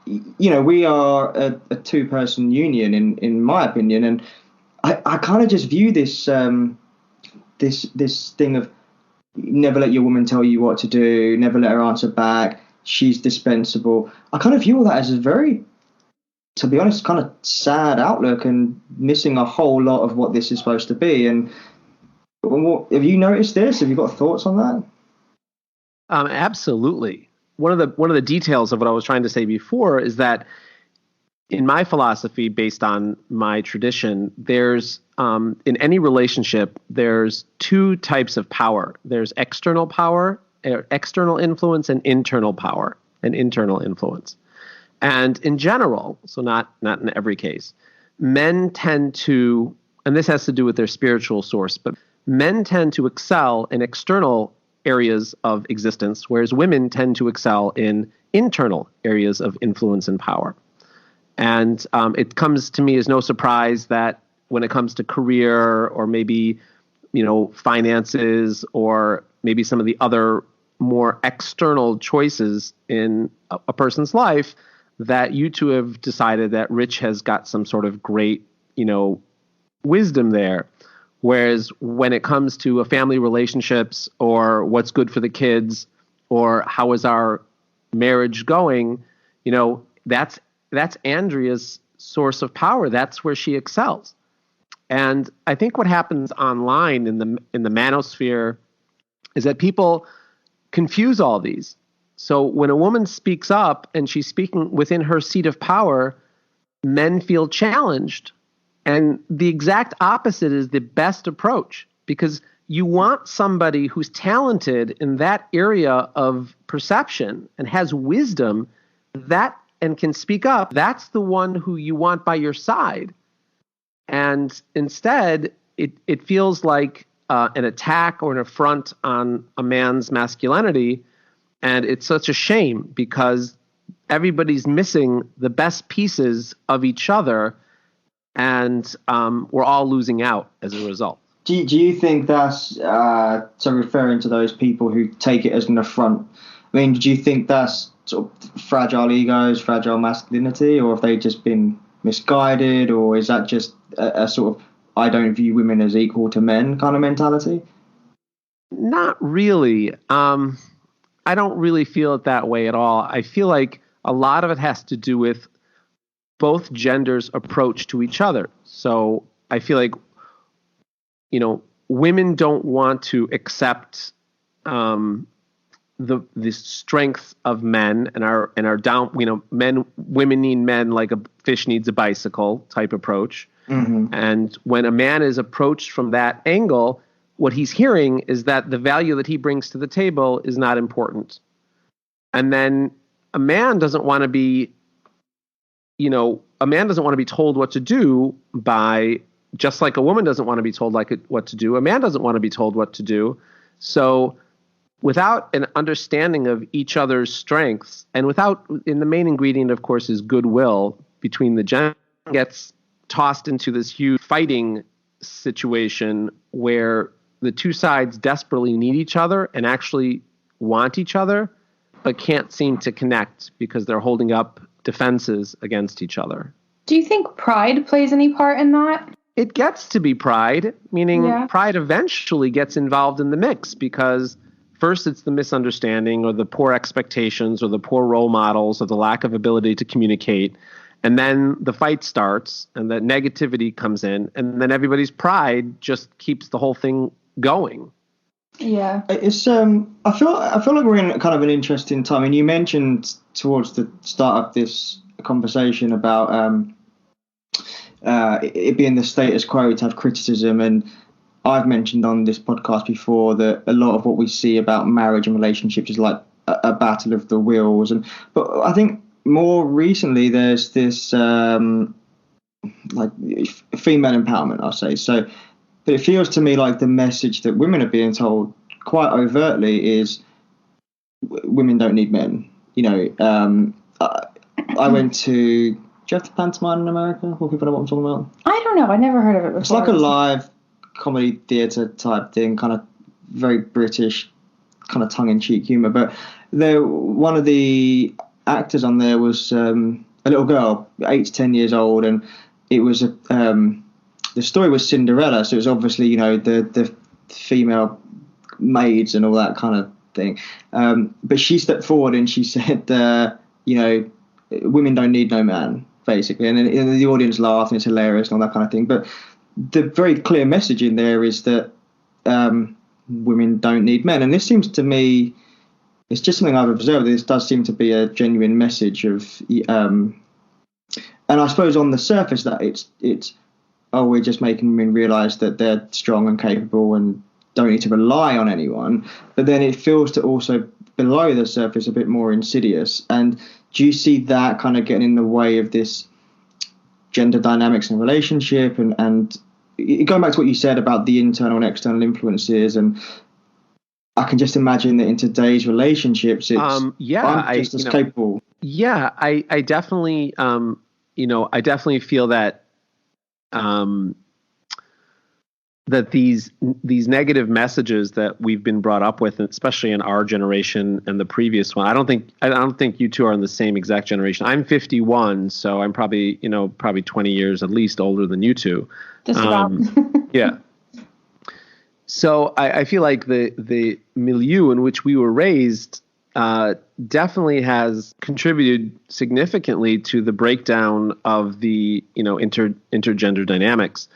we are a two-person union in my opinion, and I kind of just view this this thing of never let your woman tell you what to do, never let her answer back, she's dispensable. I kind of view all that as a very, to be honest, kind of sad outlook and missing a whole lot of what this is supposed to be. And have you noticed this? Have you got thoughts on that? Absolutely. One of the details of what I was trying to say before is that in my philosophy, based on my tradition, there's in any relationship, there's two types of power. There's external power, external influence, and internal power and internal influence. And in general, so not in every case, men tend to, and this has to do with their spiritual source, but men tend to excel in external areas of existence, whereas women tend to excel in internal areas of influence and power. And it comes to me as no surprise that when it comes to career or maybe, finances or maybe some of the other more external choices in a person's life, that you two have decided that Rich has got some sort of great, wisdom there. Whereas when it comes to a family relationships or what's good for the kids or how is our marriage going, that's Andrea's source of power. That's where she excels. And I think what happens online in the manosphere is that people confuse all these. So when a woman speaks up and she's speaking within her seat of power, men feel challenged. And the exact opposite is the best approach, because you want somebody who's talented in that area of perception and has wisdom and can speak up. That's the one who you want by your side. And instead, it feels like an attack or an affront on a man's masculinity. And it's such a shame because everybody's missing the best pieces of each other. And we're all losing out as a result. Do you think that's so referring to those people who take it as an affront? I mean, do you think that's sort of fragile egos, fragile masculinity, or have they just been misguided, or is that just a sort of I don't view women as equal to men kind of mentality? Not really. I don't really feel it that way at all. I feel like a lot of it has to do with both genders' approach to each other. So I feel like, women don't want to accept the strength of men and our down, women need men like a fish needs a bicycle type approach. Mm-hmm. And when a man is approached from that angle, what he's hearing is that the value that he brings to the table is not important. And then a man doesn't want to be told what to do by, just like a woman doesn't want to be told what to do, a man doesn't want to be told what to do. So without an understanding of each other's strengths, and and the main ingredient, of course, is goodwill between the genders, gets tossed into this huge fighting situation where the two sides desperately need each other and actually want each other, but can't seem to connect because they're holding up defenses against each other. Do you think pride plays any part in that? It gets to be pride, meaning pride eventually gets involved in the mix because first it's the misunderstanding or the poor expectations or the poor role models or the lack of ability to communicate. And then the fight starts and the negativity comes in and then everybody's pride just keeps the whole thing going. Yeah, it's I feel like we're in kind of an interesting time. And you mentioned towards the start of this conversation about it being the status quo to have criticism, and I've mentioned on this podcast before that a lot of what we see about marriage and relationships is like a battle of the wills. But I think more recently there's this like female empowerment, I'll say. So. But it feels to me like the message that women are being told quite overtly is women don't need men. I went to... Do you have to pantomime in America? Will people know what I'm talking about? I don't know. I never heard of it before. It's like a live comedy theatre type thing, kind of very British, kind of tongue-in-cheek humour. But one of the actors on there was a little girl, 8 to 10 years old, and it was the story was Cinderella, so it was obviously, you know, the female maids and all that kind of thing. But she stepped forward and she said, you know, women don't need no man, basically. And the audience laughed and it's hilarious and all that kind of thing. But the very clear message in there is that women don't need men. And this seems to me, it's just something I've observed. This does seem to be a genuine message of, and I suppose on the surface that it's oh, we're just making women realise that they're strong and capable and don't need to rely on anyone. But then it feels to also below the surface a bit more insidious. And do you see that kind of getting in the way of this gender dynamics in a relationship? And going back to what you said about the internal and external influences, and I can just imagine that in today's relationships, it's I'm just as capable. Yeah, I definitely, I definitely feel that that these negative messages that we've been brought up with, especially in our generation and the previous one. I don't think you two are in the same exact generation. I'm 51, so I'm probably 20 years at least older than you two. Just about. Yeah. So I feel like the milieu in which we were raised definitely has contributed significantly to the breakdown of the intergender dynamics.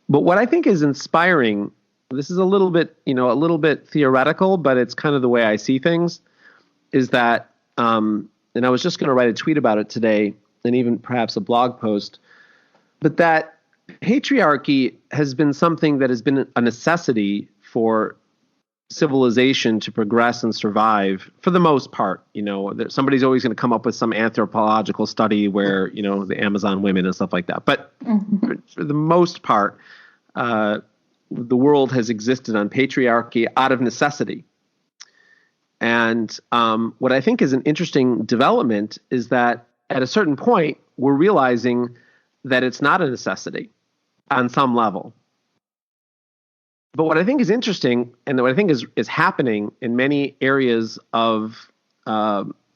But what I think is inspiring, this is a little bit theoretical, but it's kind of the way I see things, is that, and I was just going to write a tweet about it today, and even perhaps a blog post, but that patriarchy has been something that has been a necessity for civilization to progress and survive for the most part. Somebody's always going to come up with some anthropological study where, the Amazon women and stuff like that. But for the most part, the world has existed on patriarchy out of necessity. And what I think is an interesting development is that at a certain point, we're realizing that it's not a necessity on some level. But what I think is interesting, and what I think is happening in many areas of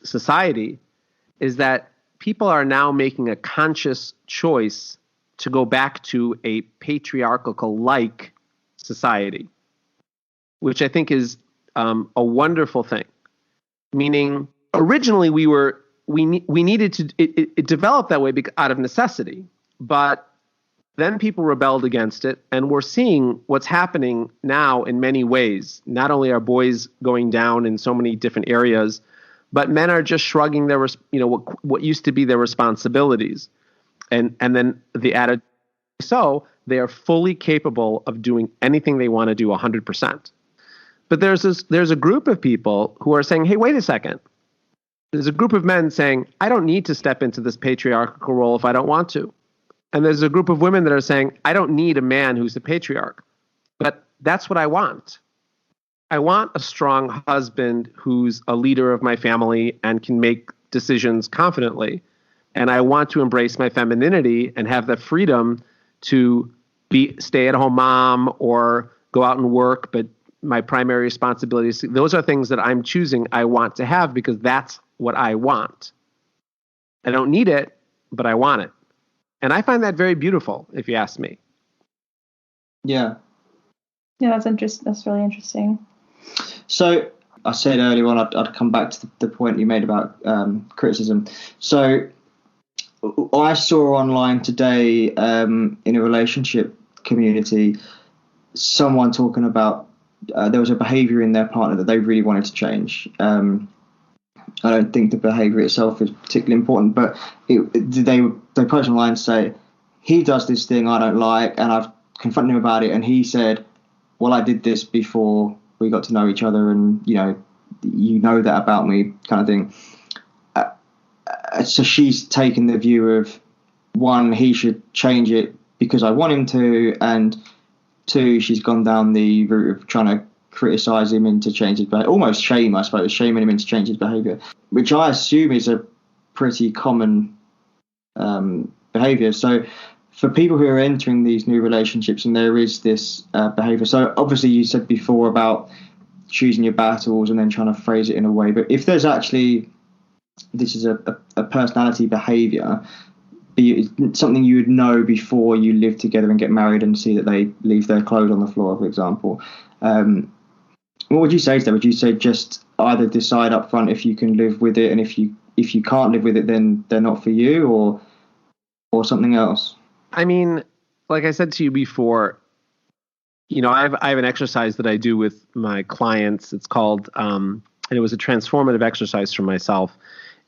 society, is that people are now making a conscious choice to go back to a patriarchal-like society, which I think is a wonderful thing. Meaning, originally we needed to. It developed that way out of necessity, but then people rebelled against it, and we're seeing what's happening now in many ways. Not only are boys going down in so many different areas, but men are just shrugging their, what used to be their responsibilities, and then the attitude. So they are fully capable of doing anything they want to do 100%. But there's a group of people who are saying, hey, wait a second. There's a group of men saying, I don't need to step into this patriarchal role if I don't want to. And there's a group of women that are saying, I don't need a man who's a patriarch, but that's what I want. I want a strong husband who's a leader of my family and can make decisions confidently. And I want to embrace my femininity and have the freedom to be stay-at-home mom or go out and work, but my primary responsibilities, those are things that I'm choosing I want to have because that's what I want. I don't need it, but I want it. And I find that very beautiful, if you ask me. Yeah. Yeah, that's interesting. That's really interesting. So I said earlier on I'd come back to the point you made about criticism. So I saw online today in a relationship community someone talking about there was a behaviour in their partner that they really wanted to change. I don't think the behaviour itself is particularly important, but they post online and say, he does this thing I don't like, and I've confronted him about it, and he said, well, I did this before we got to know each other, and you know that about me, kind of thing. So she's taken the view of, one, he should change it because I want him to, and two, she's gone down the route of trying to criticize him into change his behavior, almost shaming him into change his behavior, which I assume is a pretty common behavior. So for people who are entering these new relationships and there is this behavior, so obviously you said before about choosing your battles and then trying to phrase it in a way, but if there's actually this is a personality behavior, something you would know before you live together and get married and see that they leave their clothes on the floor, for example. What would you say to that? Would you say just either decide up front if you can live with it, and if you can't live with it, then they're not for you, or something else? I mean, like I said to you before, I have an exercise that I do with my clients. It's called, and it was a transformative exercise for myself.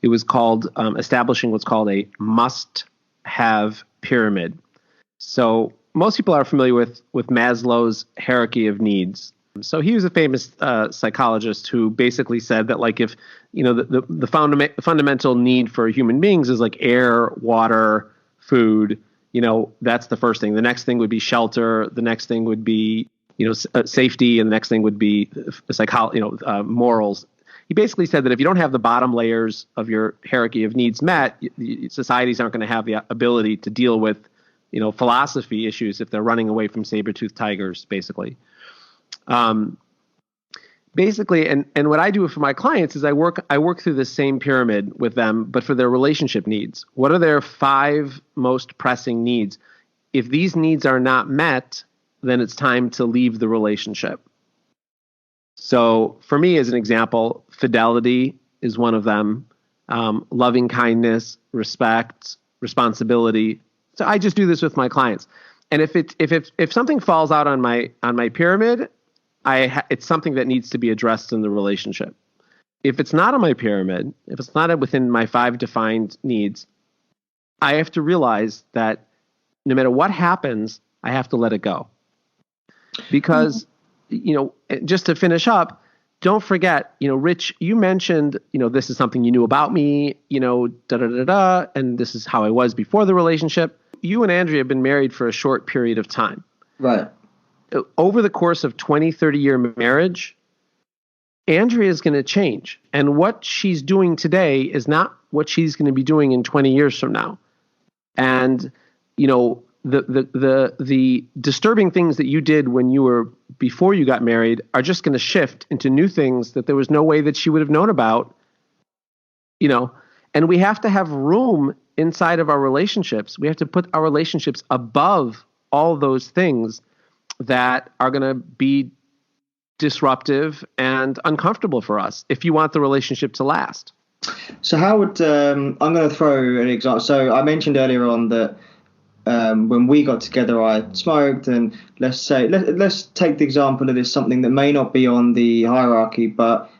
It was called establishing what's called a must-have pyramid. So most people are familiar with Maslow's hierarchy of needs. So he was a famous psychologist who basically said that, like, if the fundamental need for human beings is like air, water, food, that's the first thing. The next thing would be shelter. The next thing would be safety, and the next thing would be morals. He basically said that if you don't have the bottom layers of your hierarchy of needs met, societies aren't going to have the ability to deal with philosophy issues if they're running away from saber-toothed tigers, basically. Basically, and what I do for my clients is I work through the same pyramid with them, but for their relationship needs. What are their 5 most pressing needs? If these needs are not met, then it's time to leave the relationship. So for me, as an example, fidelity is one of them. Loving kindness, respect, responsibility. So I just do this with my clients. And if something falls out on my pyramid, it's something that needs to be addressed in the relationship. If it's not on my pyramid, if it's not within my 5 defined needs, I have to realize that no matter what happens, I have to let it go. Because, just to finish up, don't forget, Rich, you mentioned, this is something you knew about me, and this is how I was before the relationship. You and Andrea have been married for a short period of time. Right. Over the course of 20, 30-year marriage, Andrea is going to change. And what she's doing today is not what she's going to be doing in 20 years from now. And, the disturbing things that you did before you got married are just going to shift into new things that there was no way that she would have known about, and we have to have room inside of our relationships. We have to put our relationships above all those things that are going to be disruptive and uncomfortable for us if you want the relationship to last. So how would I'm going to throw an example. So I mentioned earlier on that when we got together, I smoked, and let's take the example of this, something that may not be on the hierarchy, but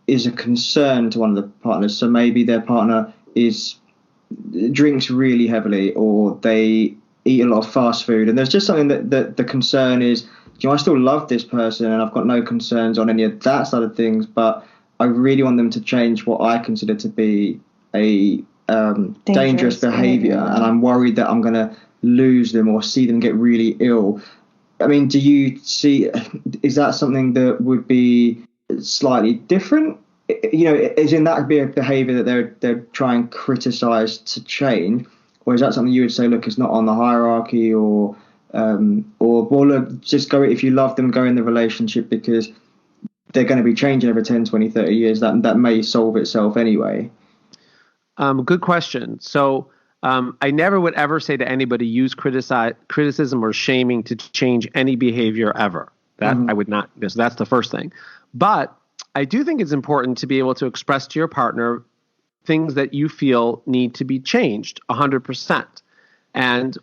is a concern to one of the partners. So maybe their partner drinks really heavily, or they eat a lot of fast food, and there's just something that the concern is, I still love this person and I've got no concerns on any of that side of things, but I really want them to change what I consider to be a dangerous behavior, and I'm worried that I'm going to lose them or see them get really ill. I mean, do you see, is that something that would be slightly different? Is in that be a behavior that they're trying to criticize to change, or is that something you would say, look, it's not on the hierarchy, or look, just go, if you love them, go in the relationship, because they're going to be changing over 10, 20, 30 years. That may solve itself anyway. Good question. So I never would ever say to anybody, use criticism or shaming to change any behavior ever. That I would not. So that's the first thing. But I do think it's important to be able to express to your partner things that you feel need to be changed 100%. And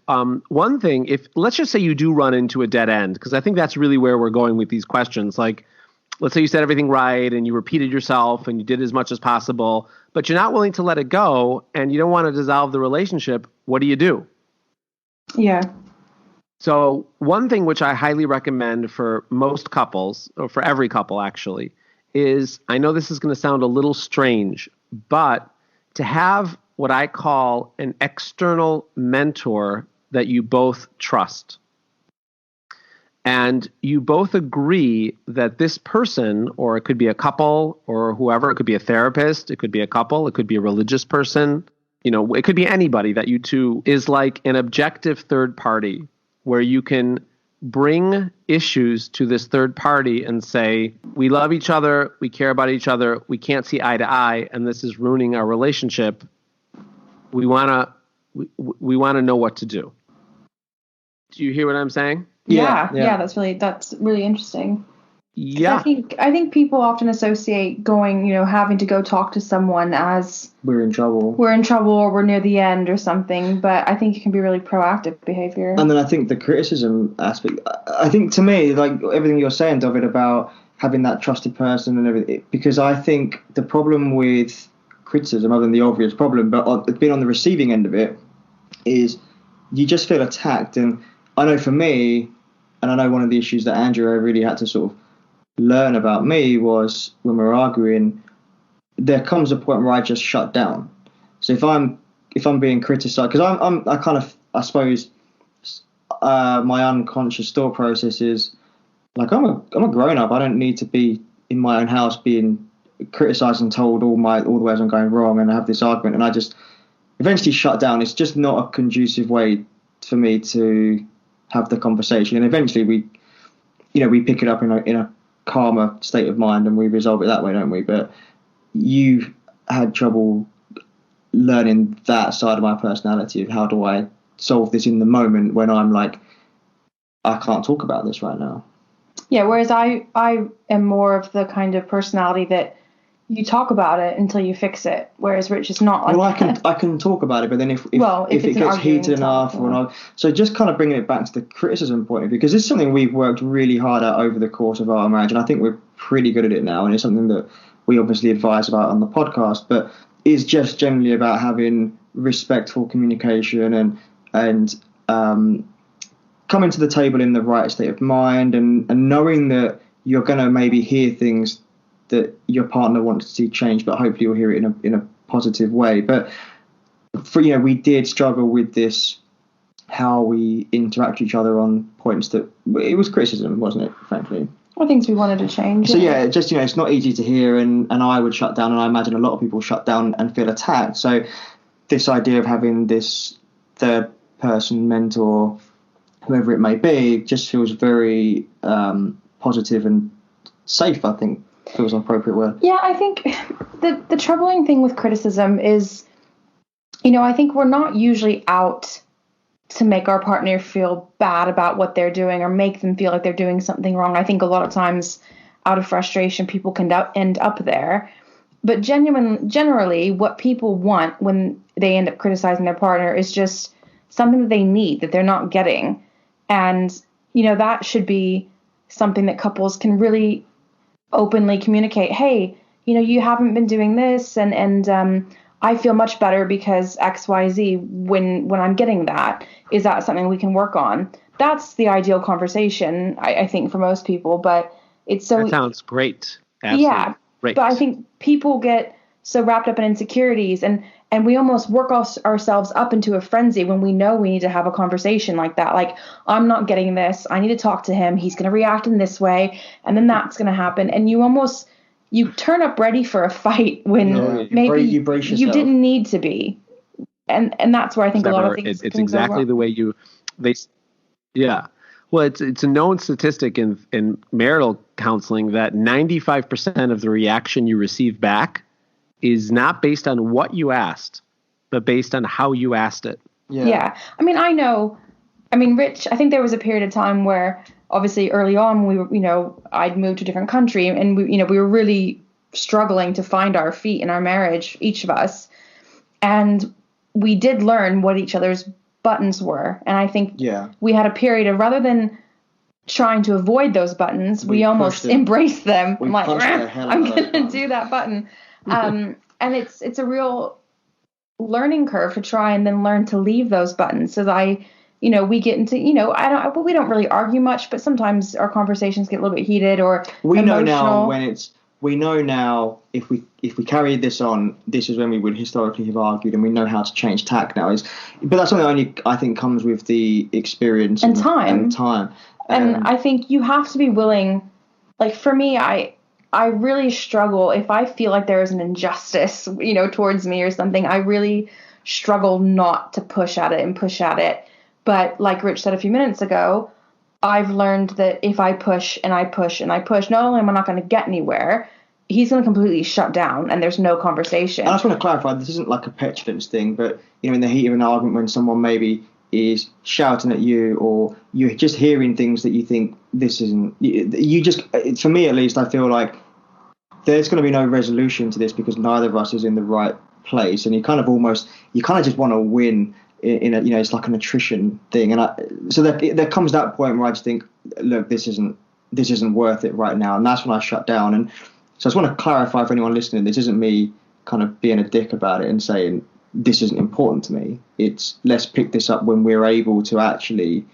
one thing, let's just say you do run into a dead end, because I think that's really where we're going with these questions. Like, let's say you said everything right and you repeated yourself and you did as much as possible, but you're not willing to let it go and you don't want to dissolve the relationship. What do you do? Yeah. So one thing which I highly recommend for most couples, or for every couple actually, is, I know this is going to sound a little strange, but to have what I call an external mentor that you both trust. And you both agree that this person, or it could be a couple or whoever, it could be a therapist, it could be a couple, it could be a religious person, it could be anybody that you two is like an objective third party where you can bring issues to this third party and say, we love each other, we care about each other, we can't see eye to eye, and this is ruining our relationship, we want to know what to do. Do you hear what I'm saying? Yeah, that's really interesting. Yeah. I think people often associate going, having to go talk to someone as we're in trouble or we're near the end or something, but I think it can be really proactive behavior. And then I think the criticism aspect, I think to me, like everything you're saying, Dovid, about having that trusted person and everything, because I think the problem with criticism, other than the obvious problem, but being on the receiving end of it, is you just feel attacked. And I know for me, and I know one of the issues that Andrea really had to sort of learn about me was when we were arguing, there comes a point where I just shut down. So if I'm being criticised, because I suppose my unconscious thought process is like I'm a grown up. I don't need to be in my own house being criticised and told all the ways I'm going wrong, and I have this argument, and I just eventually shut down. It's just not a conducive way for me to have the conversation, and eventually we pick it up in a calmer state of mind and we resolve it that way, don't we? But you had trouble learning that side of my personality of how do I solve this in the moment when I'm like, I can't talk about this right now. Yeah, whereas I am more of the kind of personality that you talk about it until you fix it, whereas Rich is not like that. I can talk about it, but then if it gets heated enough, so just kind of bringing it back to the criticism point of view, because it's something we've worked really hard at over the course of our marriage, and I think we're pretty good at it now, and it's something that we obviously advise about on the podcast, but is just generally about having respectful communication and coming to the table in the right state of mind, and knowing that you're going to maybe hear things that your partner wants to see change, but hopefully you'll hear it in a positive way. But we did struggle with this, how we interact with each other on points that it was criticism, wasn't it? Frankly, or things we wanted to change. So just it's not easy to hear, and I would shut down, and I imagine a lot of people shut down and feel attacked. So this idea of having this third person mentor, whoever it may be, just feels very positive and safe, I think. Feels an appropriate word. Yeah, I think the troubling thing with criticism is, I think we're not usually out to make our partner feel bad about what they're doing or make them feel like they're doing something wrong. I think a lot of times out of frustration, people can end up there. But generally, what people want when they end up criticizing their partner is just something that they need, that they're not getting. And, that should be something that couples can really openly communicate. Hey, you haven't been doing this, and I feel much better because XYZ when I'm getting that. Is that something we can work on? That's the ideal conversation, I think, for most people, but it's so... That sounds great. Absolutely. Yeah, great. But I think people get so wrapped up in insecurities, and we almost work ourselves up into a frenzy when we know we need to have a conversation like that. Like, I'm not getting this. I need to talk to him. He's going to react in this way, and then that's going to happen. And you turn up ready for a fight when maybe you didn't need to be. And that's where I think a lot of things it's exactly the way yeah. Well, it's a known statistic in marital counseling that 95% of the reaction you receive back is not based on what you asked, but based on how you asked it. Yeah. Rich, I think there was a period of time where obviously early on we were, I'd moved to a different country, and we were really struggling to find our feet in our marriage, each of us. And we did learn what each other's buttons were. And I think we had a period of, rather than trying to avoid those buttons, we almost embraced them. I'm like, I'm going to do that button. And it's a real learning curve to try and then learn to leave those buttons. So that we get into, we don't really argue much, but sometimes our conversations get a little bit heated or emotional. We know now if we carry this on, this is when we would historically have argued, and we know how to change tack now. But that's something only I think comes with the experience and time. And I think you have to be willing. Like for me, I really struggle if I feel like there is an injustice, towards me or something. I really struggle not to push at it. But like Rich said a few minutes ago, I've learned that if I push and I push and I push, not only am I not going to get anywhere, he's going to completely shut down and there's no conversation. I just want to clarify, this isn't like a petulance thing, but, in the heat of an argument when someone maybe is shouting at you or you're just hearing things that you think this isn't, for me at least, I feel like there's going to be no resolution to this because neither of us is in the right place. And you kind of just want to win in a, it's like an attrition thing. And so there comes that point where I just think, look, this isn't worth it right now. And that's when I shut down. And so I just want to clarify for anyone listening, this isn't me kind of being a dick about it and saying this isn't important to me. It's let's pick this up when we're able to actually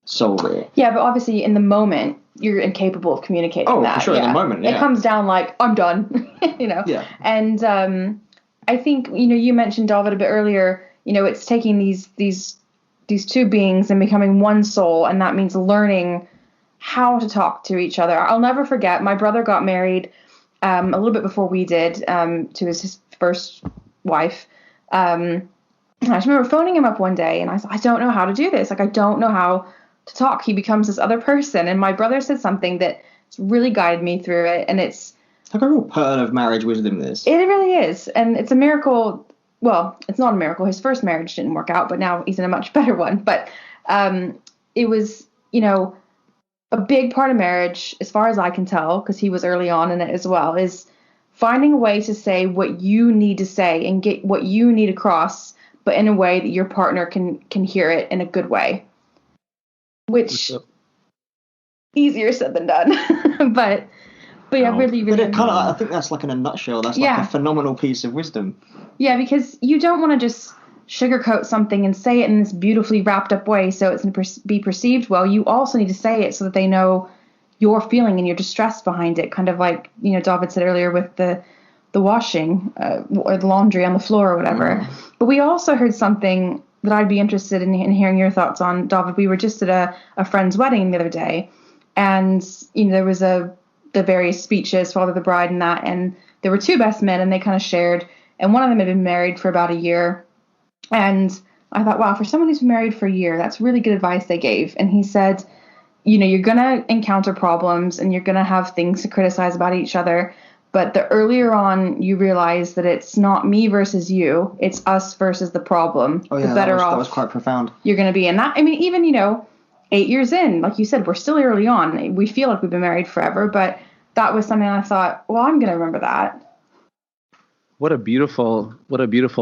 solve it. Yeah, but obviously in the moment, you're incapable of communicating that. Oh, for sure, in the moment, yeah. It comes down like, I'm done, Yeah. And I think, you mentioned, Dovid, a bit earlier, it's taking these two beings and becoming one soul, and that means learning how to talk to each other. I'll never forget, my brother got married a little bit before we did to his first wife. I just remember phoning him up one day, and I was like, I don't know how to do this. Like, I don't know how to talk. He becomes this other person. And my brother said something that really guided me through it. And it's like a real pearl of marriage wisdom, this. It really is. And it's a miracle. Well, it's not a miracle. His first marriage didn't work out, but now he's in a much better one. But it was, a big part of marriage, as far as I can tell, because he was early on in it as well, is finding a way to say what you need to say and get what you need across, but in a way that your partner can hear it in a good way. Which easier said than done. but yeah, really. But it kind of, I think that's like in a nutshell. That's like a phenomenal piece of wisdom. Yeah, because you don't want to just sugarcoat something and say it in this beautifully wrapped up way so it's going to be perceived well. You also need to say it so that they know your feeling and your distress behind it. Kind of like, Dovid said earlier with the washing or the laundry on the floor or whatever. Mm. But we also heard something that I'd be interested in hearing your thoughts on, Dovid. We were just at a friend's wedding the other day, and there was the various speeches, Father the Bride and that, and there were two best men, and they kind of shared, and one of them had been married for about a year, and I thought, wow, for someone who's been married for a year, that's really good advice they gave. And he said, you're going to encounter problems, and you're going to have things to criticize about each other, but the earlier on you realize that it's not me versus you, it's us versus the problem. Oh, yeah, the better that was quite profound. You're going to be in that. I mean, even, 8 years in, like you said, we're still early on. We feel like we've been married forever, but that was something I thought, well, I'm going to remember that. What a beautiful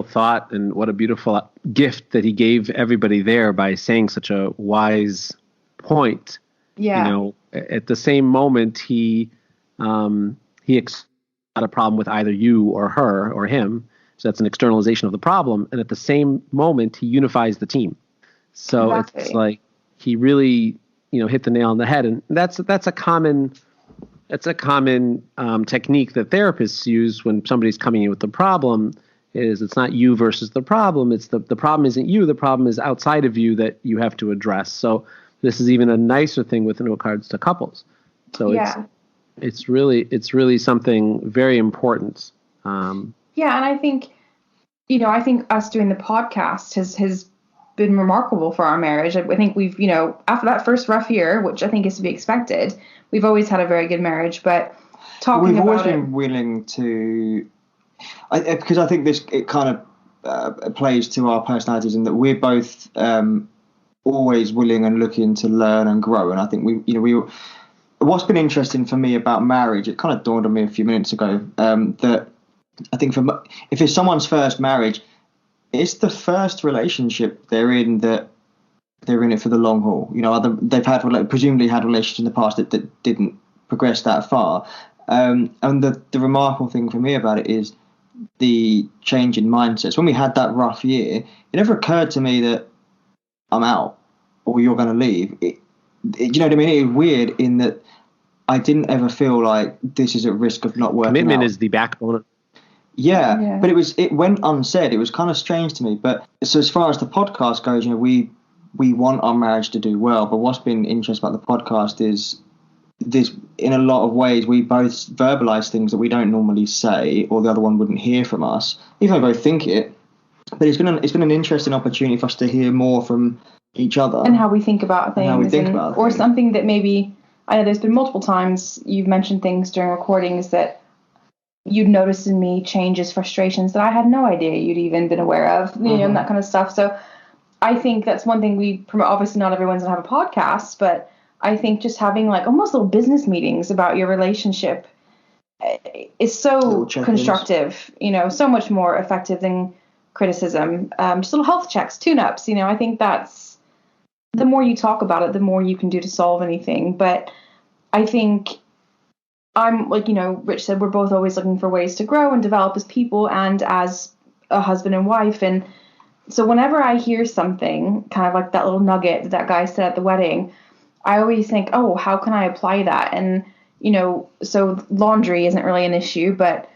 thought, and what a beautiful gift that he gave everybody there by saying such a wise point. Yeah. At the same moment, he had a problem with either you or her or him. So that's an externalization of the problem. And at the same moment, he unifies the team. So exactly. It's like he really, hit the nail on the head. And that's a common technique that therapists use when somebody's coming in with the problem. Is it's not you versus the problem. It's the problem isn't you. The problem is outside of you that you have to address. So this is even a nicer thing with regards to couples. So it's really something very important. And I think, I think us doing the podcast has been remarkable for our marriage. I think we've, after that first rough year, which I think is to be expected, we've always had a very good marriage. But we've always been willing to, because I think it kind of plays to our personalities in that we're both always willing and looking to learn and grow. And I think we. What's been interesting for me about marriage, it kind of dawned on me a few minutes ago, that I think if it's someone's first marriage, it's the first relationship they're in that they're in it for the long haul. They've presumably had relationships in the past that didn't progress that far. And the remarkable thing for me about it is the change in mindsets. When we had that rough year, it never occurred to me that I'm out or you're going to leave. Do you know what I mean? It was weird in that I didn't ever feel like this is at risk of not working Commitment out. Is the backbone. Yeah, but it went unsaid. It was kind of strange to me. But so as far as the podcast goes, we want our marriage to do well. But what's been interesting about the podcast is this, in a lot of ways, we both verbalize things that we don't normally say or the other one wouldn't hear from us. Even though we both think it, But it's been an interesting opportunity for us to hear more from each other and how we think about things, or things. Something that maybe, I know there's been multiple times you've mentioned things during recordings that you'd noticed in me, changes, frustrations that I had no idea you'd even been aware of, you know, and that kind of stuff. So I think that's one thing we promote. Obviously, not everyone's gonna have a podcast, but I think just having like almost little business meetings about your relationship is so constructive, you know, so much more effective than criticism. Just little health checks, tune-ups, you know. I think that's, the more you talk about it, the more you can do to solve anything. But I think I'm like, you know, Rich said, we're both always looking for ways to grow and develop as people and as a husband and wife. And so whenever I hear something kind of like that little nugget that guy said at the wedding, I always think, oh, how can I apply that? And, you know, so laundry isn't really an issue, but,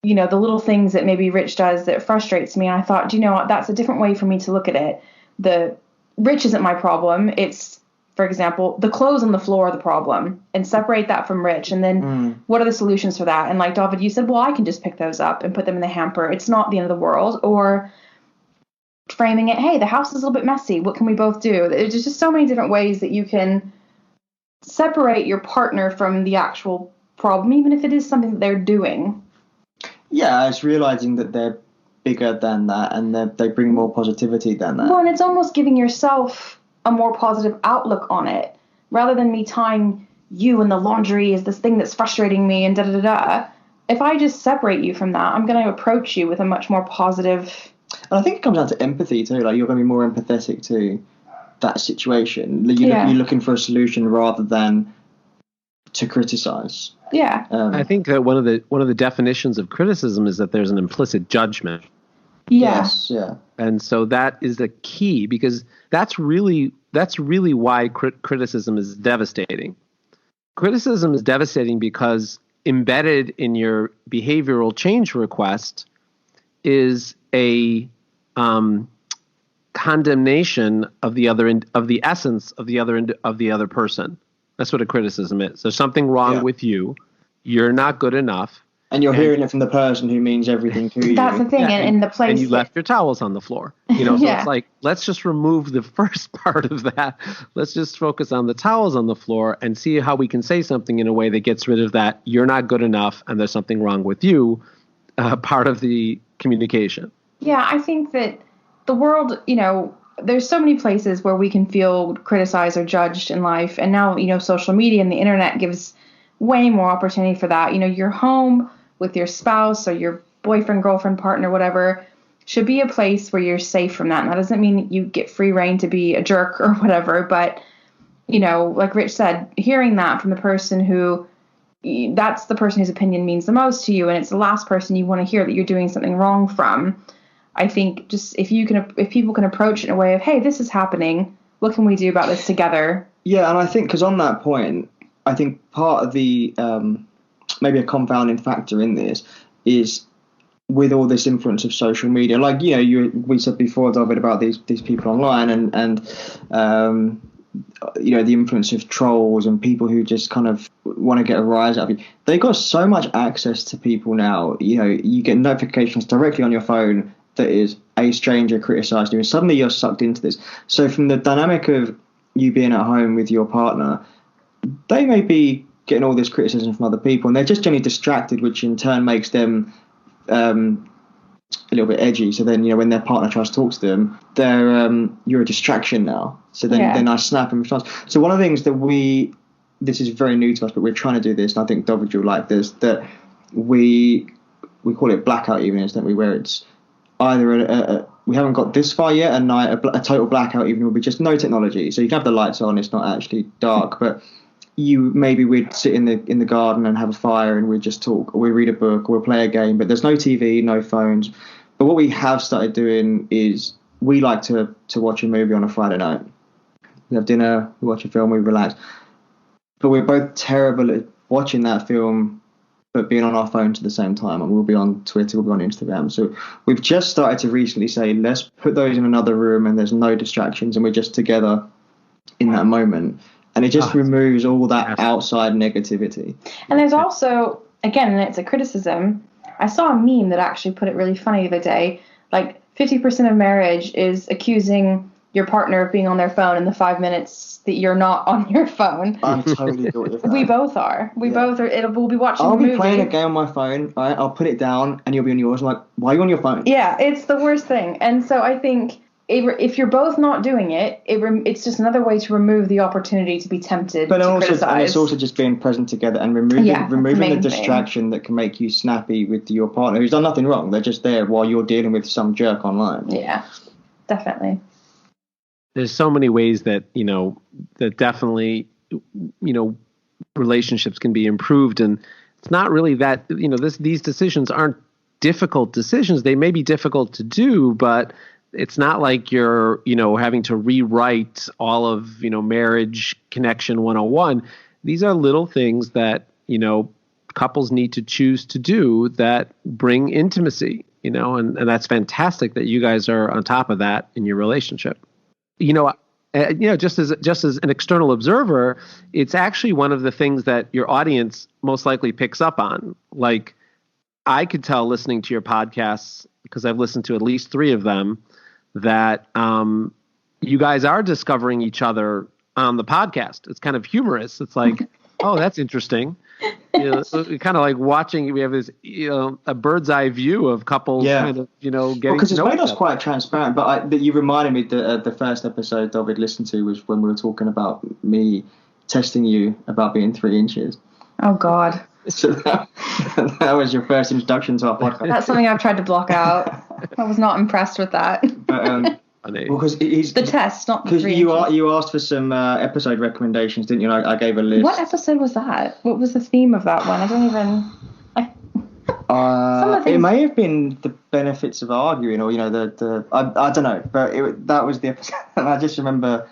you know, the little things that maybe Rich does that frustrates me. And I thought, do you know what? That's a different way for me to look at it. The Rich isn't my problem. It's, for example, the clothes on the floor are the problem, and separate that from Rich. And then what are the solutions for that? And like Dovid, you said, well, I can just pick those up and put them in the hamper. It's not the end of the world. Or framing it, hey, the house is a little bit messy. What can we both do? There's just so many different ways that you can separate your partner from the actual problem, even if it is something that they're doing. Yeah, it's realizing that they're bigger than that, and they bring more positivity than that. Well, and it's almost giving yourself a more positive outlook on it, rather than me tying you and the laundry is this thing that's frustrating me and da-da-da-da. If I just separate you from that, I'm going to approach you with a much more positive... And I think it comes down to empathy too. Like, you're going to be more empathetic to that situation. You're looking for a solution rather than to criticize. Yeah. I think that one of the definitions of criticism is that there's an implicit judgment. Yes. Yeah. And so that is the key, because that's really why criticism is devastating. Criticism is devastating because embedded in your behavioral change request is a condemnation of the other of the essence of the other person. That's what a criticism is. There's something wrong with you. You're not good enough. And you're hearing it from the person who means everything to you. That's the thing, and the place. And you left your towels on the floor. You know, so it's like, let's just remove the first part of that. Let's just focus on the towels on the floor and see how we can say something in a way that gets rid of that you're not good enough and there's something wrong with you part of the communication. Yeah, I think that the world, you know, there's so many places where we can feel criticized or judged in life. And now, you know, social media and the internet gives way more opportunity for that. You know, your home with your spouse or your boyfriend, girlfriend, partner, whatever, should be a place where you're safe from that. And that doesn't mean you get free reign to be a jerk or whatever. But, you know, like Rich said, hearing that from the person who, that's the person whose opinion means the most to you, and it's the last person you want to hear that you're doing something wrong from. I think just if people can approach it in a way of, hey, this is happening, what can we do about this together? Yeah, and I think, because on that point, I think part of the maybe a confounding factor in this is with all this influence of social media. Like, you know, we said before, David, about these people online and you know, the influence of trolls and people who just kind of want to get a rise out of you. They've got so much access to people now. You know, you get notifications directly on your phone that is a stranger criticizing you, and suddenly you're sucked into this. So from the dynamic of you being at home with your partner, they may be getting all this criticism from other people, and they're just generally distracted, which in turn makes them a little bit edgy. So then, you know, when their partner tries to talk to them, they're you're a distraction now. So then I snap in response. So one of the things that this is very new to us, but we're trying to do this, and I think Dovid, you'll like this, that we call it blackout evenings, don't we, where it's either we haven't got this far yet, a total blackout evening will be just no technology. So you can have the lights on, it's not actually dark, but we'd sit in the garden and have a fire and we'd just talk, or we read a book, or we'll play a game, but there's no TV, no phones. But what we have started doing is we like to watch a movie on a Friday night. We have dinner, we watch a film, we relax. But we're both terrible at watching that film but being on our phones at the same time, and we'll be on Twitter, we'll be on Instagram. So we've just started to recently say, let's put those in another room and there's no distractions and we're just together in that moment. And it just removes all that outside negativity. And there's also, again, and it's a criticism, I saw a meme that actually put it really funny the other day. Like, 50% of marriage is accusing your partner of being on their phone in the 5 minutes that you're not on your phone. I'm totally guilty of that. We both are. We'll be watching I'll a movie. be playing a game on my phone, right? I'll put it down and you'll be on yours. I'm like, why are you on your phone? Yeah, it's the worst thing. And so I think if you're both not doing it, it's just another way to remove the opportunity to be tempted to criticize. And it's also just being present together and removing the distraction that can make you snappy with your partner who's done nothing wrong. They're just there while you're dealing with some jerk online. Yeah, definitely. There's so many ways that, that definitely, relationships can be improved. And it's not really that, these decisions aren't difficult decisions. They may be difficult to do, but it's not like you're, having to rewrite all of, marriage connection 101. These are little things that, couples need to choose to do that bring intimacy, and that's fantastic that you guys are on top of that in your relationship. Just as an external observer, it's actually one of the things that your audience most likely picks up on. Like, I could tell listening to your podcasts, because I've listened to at least 3 of them, that you guys are discovering each other on the podcast. It's kind of humorous. It's like, oh, that's interesting. So kind of like watching. We have this, a bird's eye view of couples, kind of, getting because to know it's made each us other. quite transparent. But that you reminded me that the first episode Dovid listened to was when we were talking about me testing you about being 3 inches. Oh God. So that was your first introduction to our podcast. That's something I've tried to block out. I was not impressed with that. But, because the test, not the 3 inches. Because you asked for some episode recommendations, didn't you? I gave a list. What episode was that? What was the theme of that one? I don't even. It may have been the benefits of arguing, or I don't know, but that was the episode, and I just remember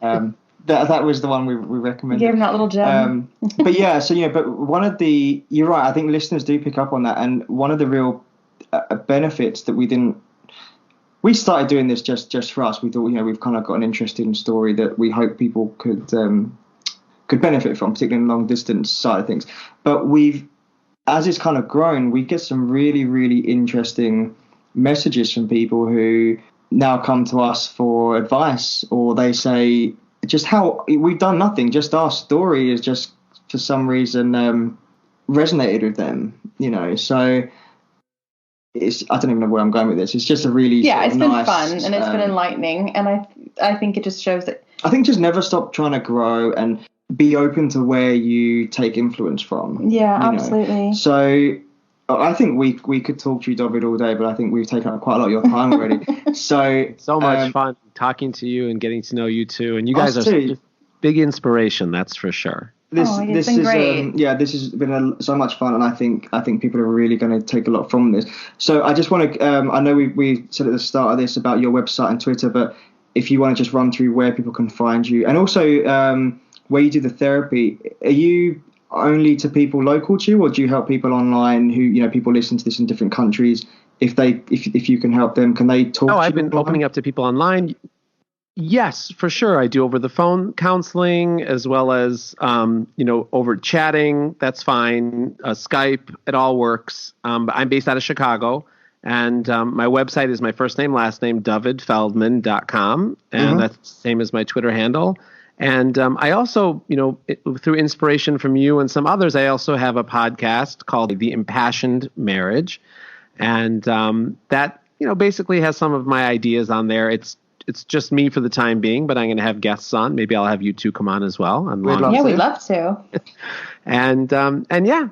that was the one we recommended. You gave him that little gem. But yeah, so but one of the, you're right, I think listeners do pick up on that, and one of the real benefits that we started doing this just for us. We thought, we've kind of got an interesting story that we hope people could benefit from, particularly in the long distance side of things. But as it's kind of grown, we get some really, really interesting messages from people who now come to us for advice, or they say just how we've done nothing, just our story is just for some reason resonated with them, so I don't even know where I'm going with this. It's just a really it's been nice, fun, and it's been enlightening, and I think it just shows that. I think just never stop trying to grow and be open to where you take influence from. Yeah, absolutely. So I think we could talk to you, Dovid, all day, but I think we've taken up quite a lot of your time already. So much fun talking to you and getting to know you too, and you guys are such a big inspiration. That's for sure. This is great. This has been so much fun, and I think people are really going to take a lot from this. So I just want to, I know we said at the start of this about your website and Twitter, but if you want to just run through where people can find you, and also where you do the therapy, are you only to people local to you, or do you help people online who, people listen to this in different countries? If you can help them, can they talk? Oh, I've been opening up to people online. Yes, for sure. I do over the phone counseling, as well as, over chatting. That's fine. Skype, it all works. I'm based out of Chicago, and my website is my first name, last name, dovidfeldman.com. And that's the same as my Twitter handle. And I also, through inspiration from you and some others, I also have a podcast called The Impassioned Marriage. And that, basically has some of my ideas on there. It's just me for the time being, but I'm going to have guests on. Maybe I'll have you two come on as well. We'd love to. And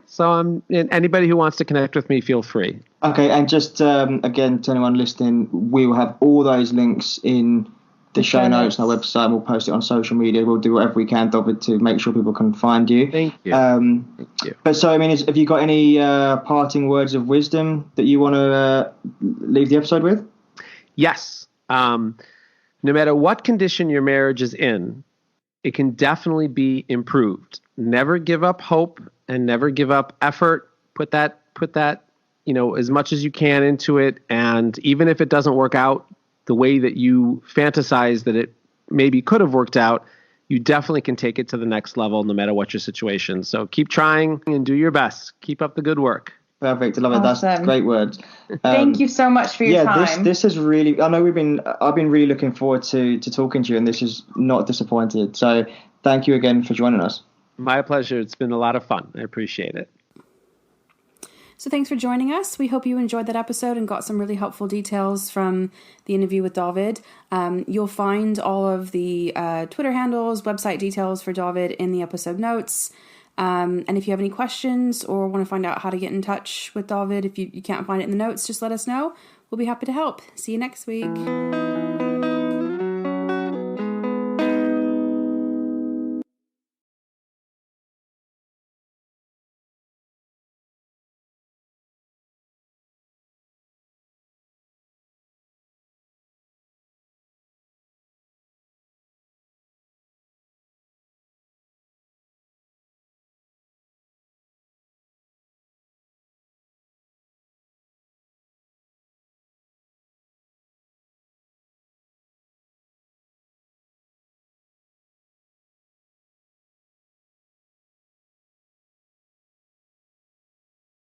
so anybody who wants to connect with me, feel free. Okay, and just again, to anyone listening, we will have all those links in the show notes on our website, and we'll post it on social media. We'll do whatever we can, Dovid, to make sure people can find you. Thank you. Thank you. But so, have you got any parting words of wisdom that you want to leave the episode with? Yes. No matter what condition your marriage is in, it can definitely be improved. Never give up hope and never give up effort. Put that, as much as you can into it. And even if it doesn't work out the way that you fantasize that it maybe could have worked out, you definitely can take it to the next level no matter what your situation. So keep trying and do your best. Keep up the good work. Perfect. I love it. Awesome. That's great words. Thank you so much for your time. This has really, I know I've been really looking forward to talking to you, and this is not disappointed. So thank you again for joining us. My pleasure. It's been a lot of fun. I appreciate it. So thanks for joining us. We hope you enjoyed that episode and got some really helpful details from the interview with Dovid. You'll find all of the Twitter handles, website details for Dovid in the episode notes. And if you have any questions or want to find out how to get in touch with Dovid, if you can't find it in the notes, just let us know. We'll be happy to help. See you next week.